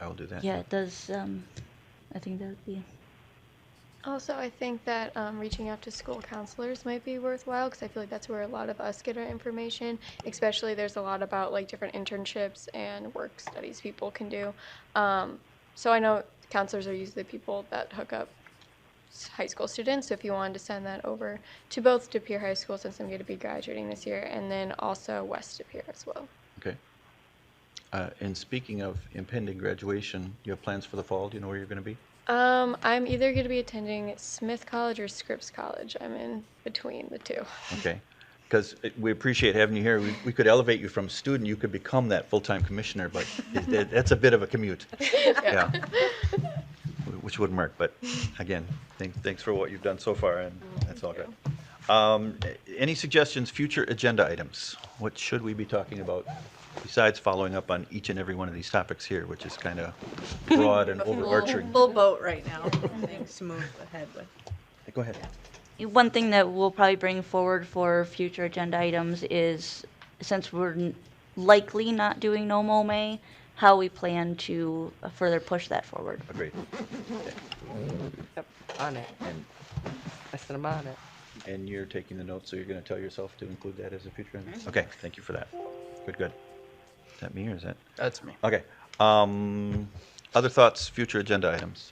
will do that. Yeah, it does. I think that would be. Also, I think that reaching out to school counselors might be worthwhile, because I feel like that's where a lot of us get our information. Especially, there's a lot about like different internships and work studies people can do. So I know counselors are usually people that hook up high school students. So if you wanted to send that over to both De Pere High School, since I'm going to be graduating this year, and then also West De Pere as well. Okay. And speaking of impending graduation, you have plans for the fall? Do you know where you're going to be? I'm either going to be attending Smith College or Scripps College. I'm in between the two. Okay. Because we appreciate having you here. We could elevate you from student. You could become that full-time commissioner, but that's a bit of a commute. Yeah. Which wouldn't work. But again, thanks for what you've done so far, and that's all good. Any suggestions, future agenda items? What should we be talking about besides following up on each and every one of these topics here, which is kind of broad and overarching? Full boat right now. Things to move ahead with. Go ahead. One thing that we'll probably bring forward for future agenda items is, since we're likely not doing no mow May, how we plan to further push that forward. Agreed. Yep, on it. And I said I'm on it. And you're taking the notes, so you're going to tell yourself to include that as a future item? Okay, thank you for that. Good, good. Is that me or is that? That's me. Okay. Other thoughts, future agenda items?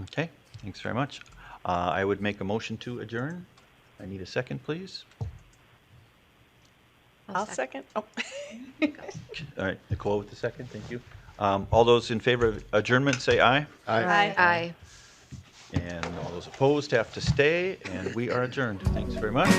Okay, thanks very much. I would make a motion to adjourn. I need a second, please. I'll second. Oh. All right, Nicole with the second, thank you. All those in favor of adjournment, say aye. Aye. And all those opposed have to stay, and we are adjourned. Thanks very much.